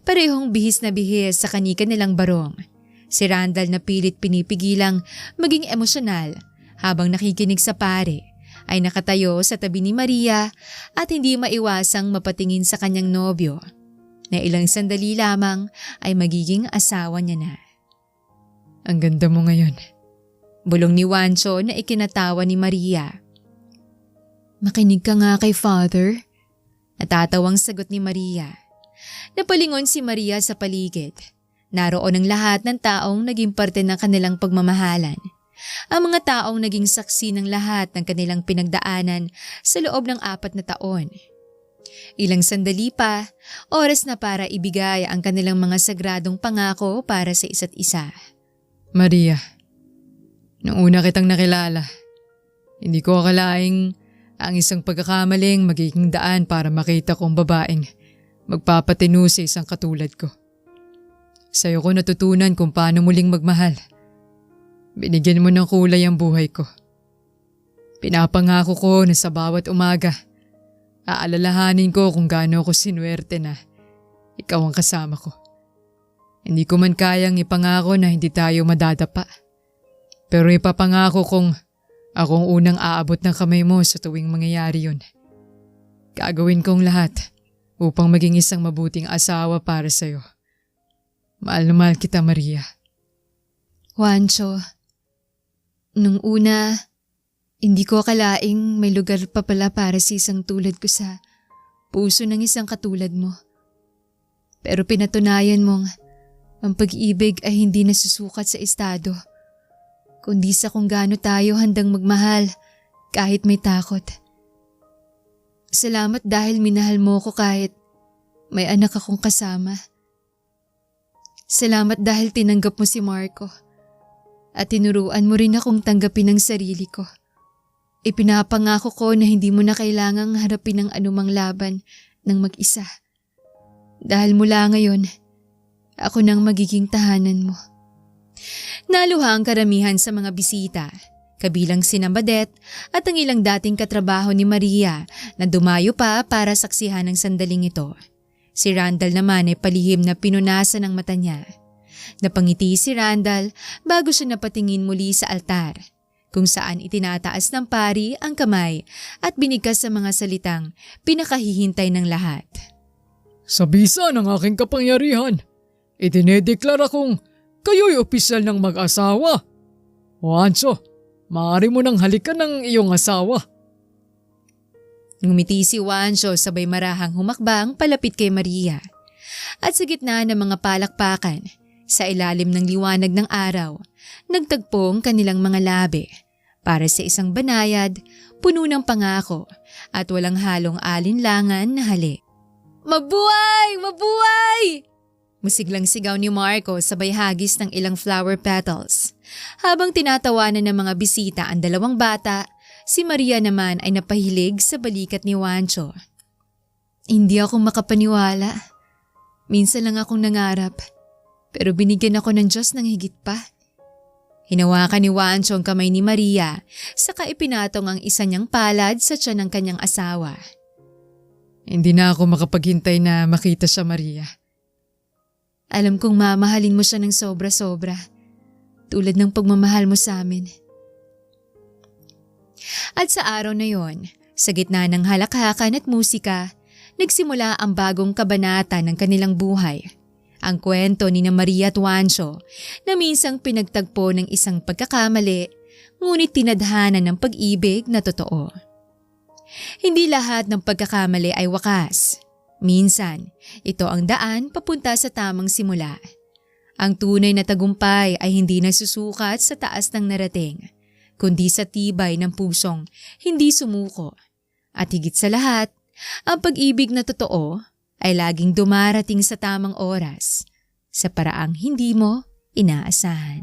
parehong bihis na bihis sa kanika nilang barong. Si Randall na pilit pinipigilang maging emosyonal habang nakikinig sa pare. Ay nakatayo sa tabi ni Maria at hindi maiwasang mapatingin sa kanyang nobyo na ilang sandali lamang ay magiging asawa niya na. Ang ganda mo ngayon. Bulong ni Wancho na ikinatawa ni Maria. Makinig ka nga kay Father. Natatawang sagot ni Maria. Napalingon si Maria sa paligid. Naroon ang lahat ng taong naging parte ng kanilang pagmamahalan. Ang mga taong naging saksi ng lahat ng kanilang pinagdaanan sa loob ng 4 na taon. Ilang sandali pa, oras na para ibigay ang kanilang mga sagradong pangako para sa isa't isa. Maria, nung una kitang nakilala, hindi ko akalaing ang isang pagkakamaling magiging daan para makita kong babaeng magpapatinu sa isang katulad ko. Sa'yo ko natutunan kung paano muling magmahal. Binigyan mo ng kulay ang buhay ko. Pinapangako ko na sa bawat umaga, aalalahanin ko kung gaano ako sinuwerte na ikaw ang kasama ko. Hindi ko man kayang ipangako na hindi tayo madadapa. Pero ipapangako kong akong unang aabot ng kamay mo sa tuwing mangyayari yun. Gagawin kong lahat upang maging isang mabuting asawa para sa'yo. Mahal na mahal kita, Maria. Juancho, nung una, hindi ko akalaing may lugar pa pala para sa isang tulad ko sa puso ng isang katulad mo. Pero pinatunayan mong ang pag-ibig ay hindi nasusukat sa estado, kundi sa kung gaano tayo handang magmahal kahit may takot. Salamat dahil minahal mo ko kahit may anak akong kasama. Salamat dahil tinanggap mo si Marco at tinuruan mo rin akong tanggapin ang sarili ko. Ipinapangako ko na hindi mo na kailangang harapin ang anumang laban ng mag-isa. Dahil mula ngayon, ako nang magiging tahanan mo. Naluha ang karamihan sa mga bisita, kabilang sina Badet at ang ilang dating katrabaho ni Maria na dumayo pa para saksihan ang sandaling ito. Si Randall naman ay palihim na pinunasan ang mata niya. Napangiti si Randall bago siya napatingin muli sa altar, kung saan itinataas ng pari ang kamay at binigkas sa mga salitang pinakahihintay ng lahat. Sa bisa ng aking kapangyarihan, idinedeklara kong kayo'y opisyal ng mag-asawa. Juancho, maaari mo nang halikan ng iyong asawa. Ngumiti si Juancho sabay marahang humakbang palapit kay Maria. At sa gitna ng mga palakpakan, sa ilalim ng liwanag ng araw, nagtagpo ang kanilang mga labi para sa isang banayad, puno ng pangako at walang halong alinlangan na halik. Mabuhay! Mabuhay! Musiglang sigaw ni Marco sabay hagis ng ilang flower petals. Habang tinatawanan ng mga bisita ang dalawang bata, si Maria naman ay napahilig sa balikat ni Juancho. Hindi ako makapaniwala. Minsan lang akong nangarap, pero binigyan ako ng Diyos ng higit pa. Hinawakan ni Juancho ang kamay ni Maria, saka ipinatong ang isa niyang palad sa tiyan ng kanyang asawa. Hindi na ako makapaghintay na makita siya, Maria. Alam kong mamahalin mo siya ng sobra-sobra, tulad ng pagmamahal mo sa amin. At sa araw na yon, sa gitna ng halakhakan at musika, nagsimula ang bagong kabanata ng kanilang buhay. Ang kwento ni Maria at Juancho na minsang pinagtagpo ng isang pagkakamali, ngunit tinadhana ng pag-ibig na totoo. Hindi lahat ng pagkakamali ay wakas. Minsan, ito ang daan papunta sa tamang simula. Ang tunay na tagumpay ay hindi nasusukat sa taas ng narating, kundi sa tibay ng pusong hindi sumuko. At higit sa lahat, ang pag-ibig na totoo ay laging dumarating sa tamang oras, sa paraang hindi mo inaasahan.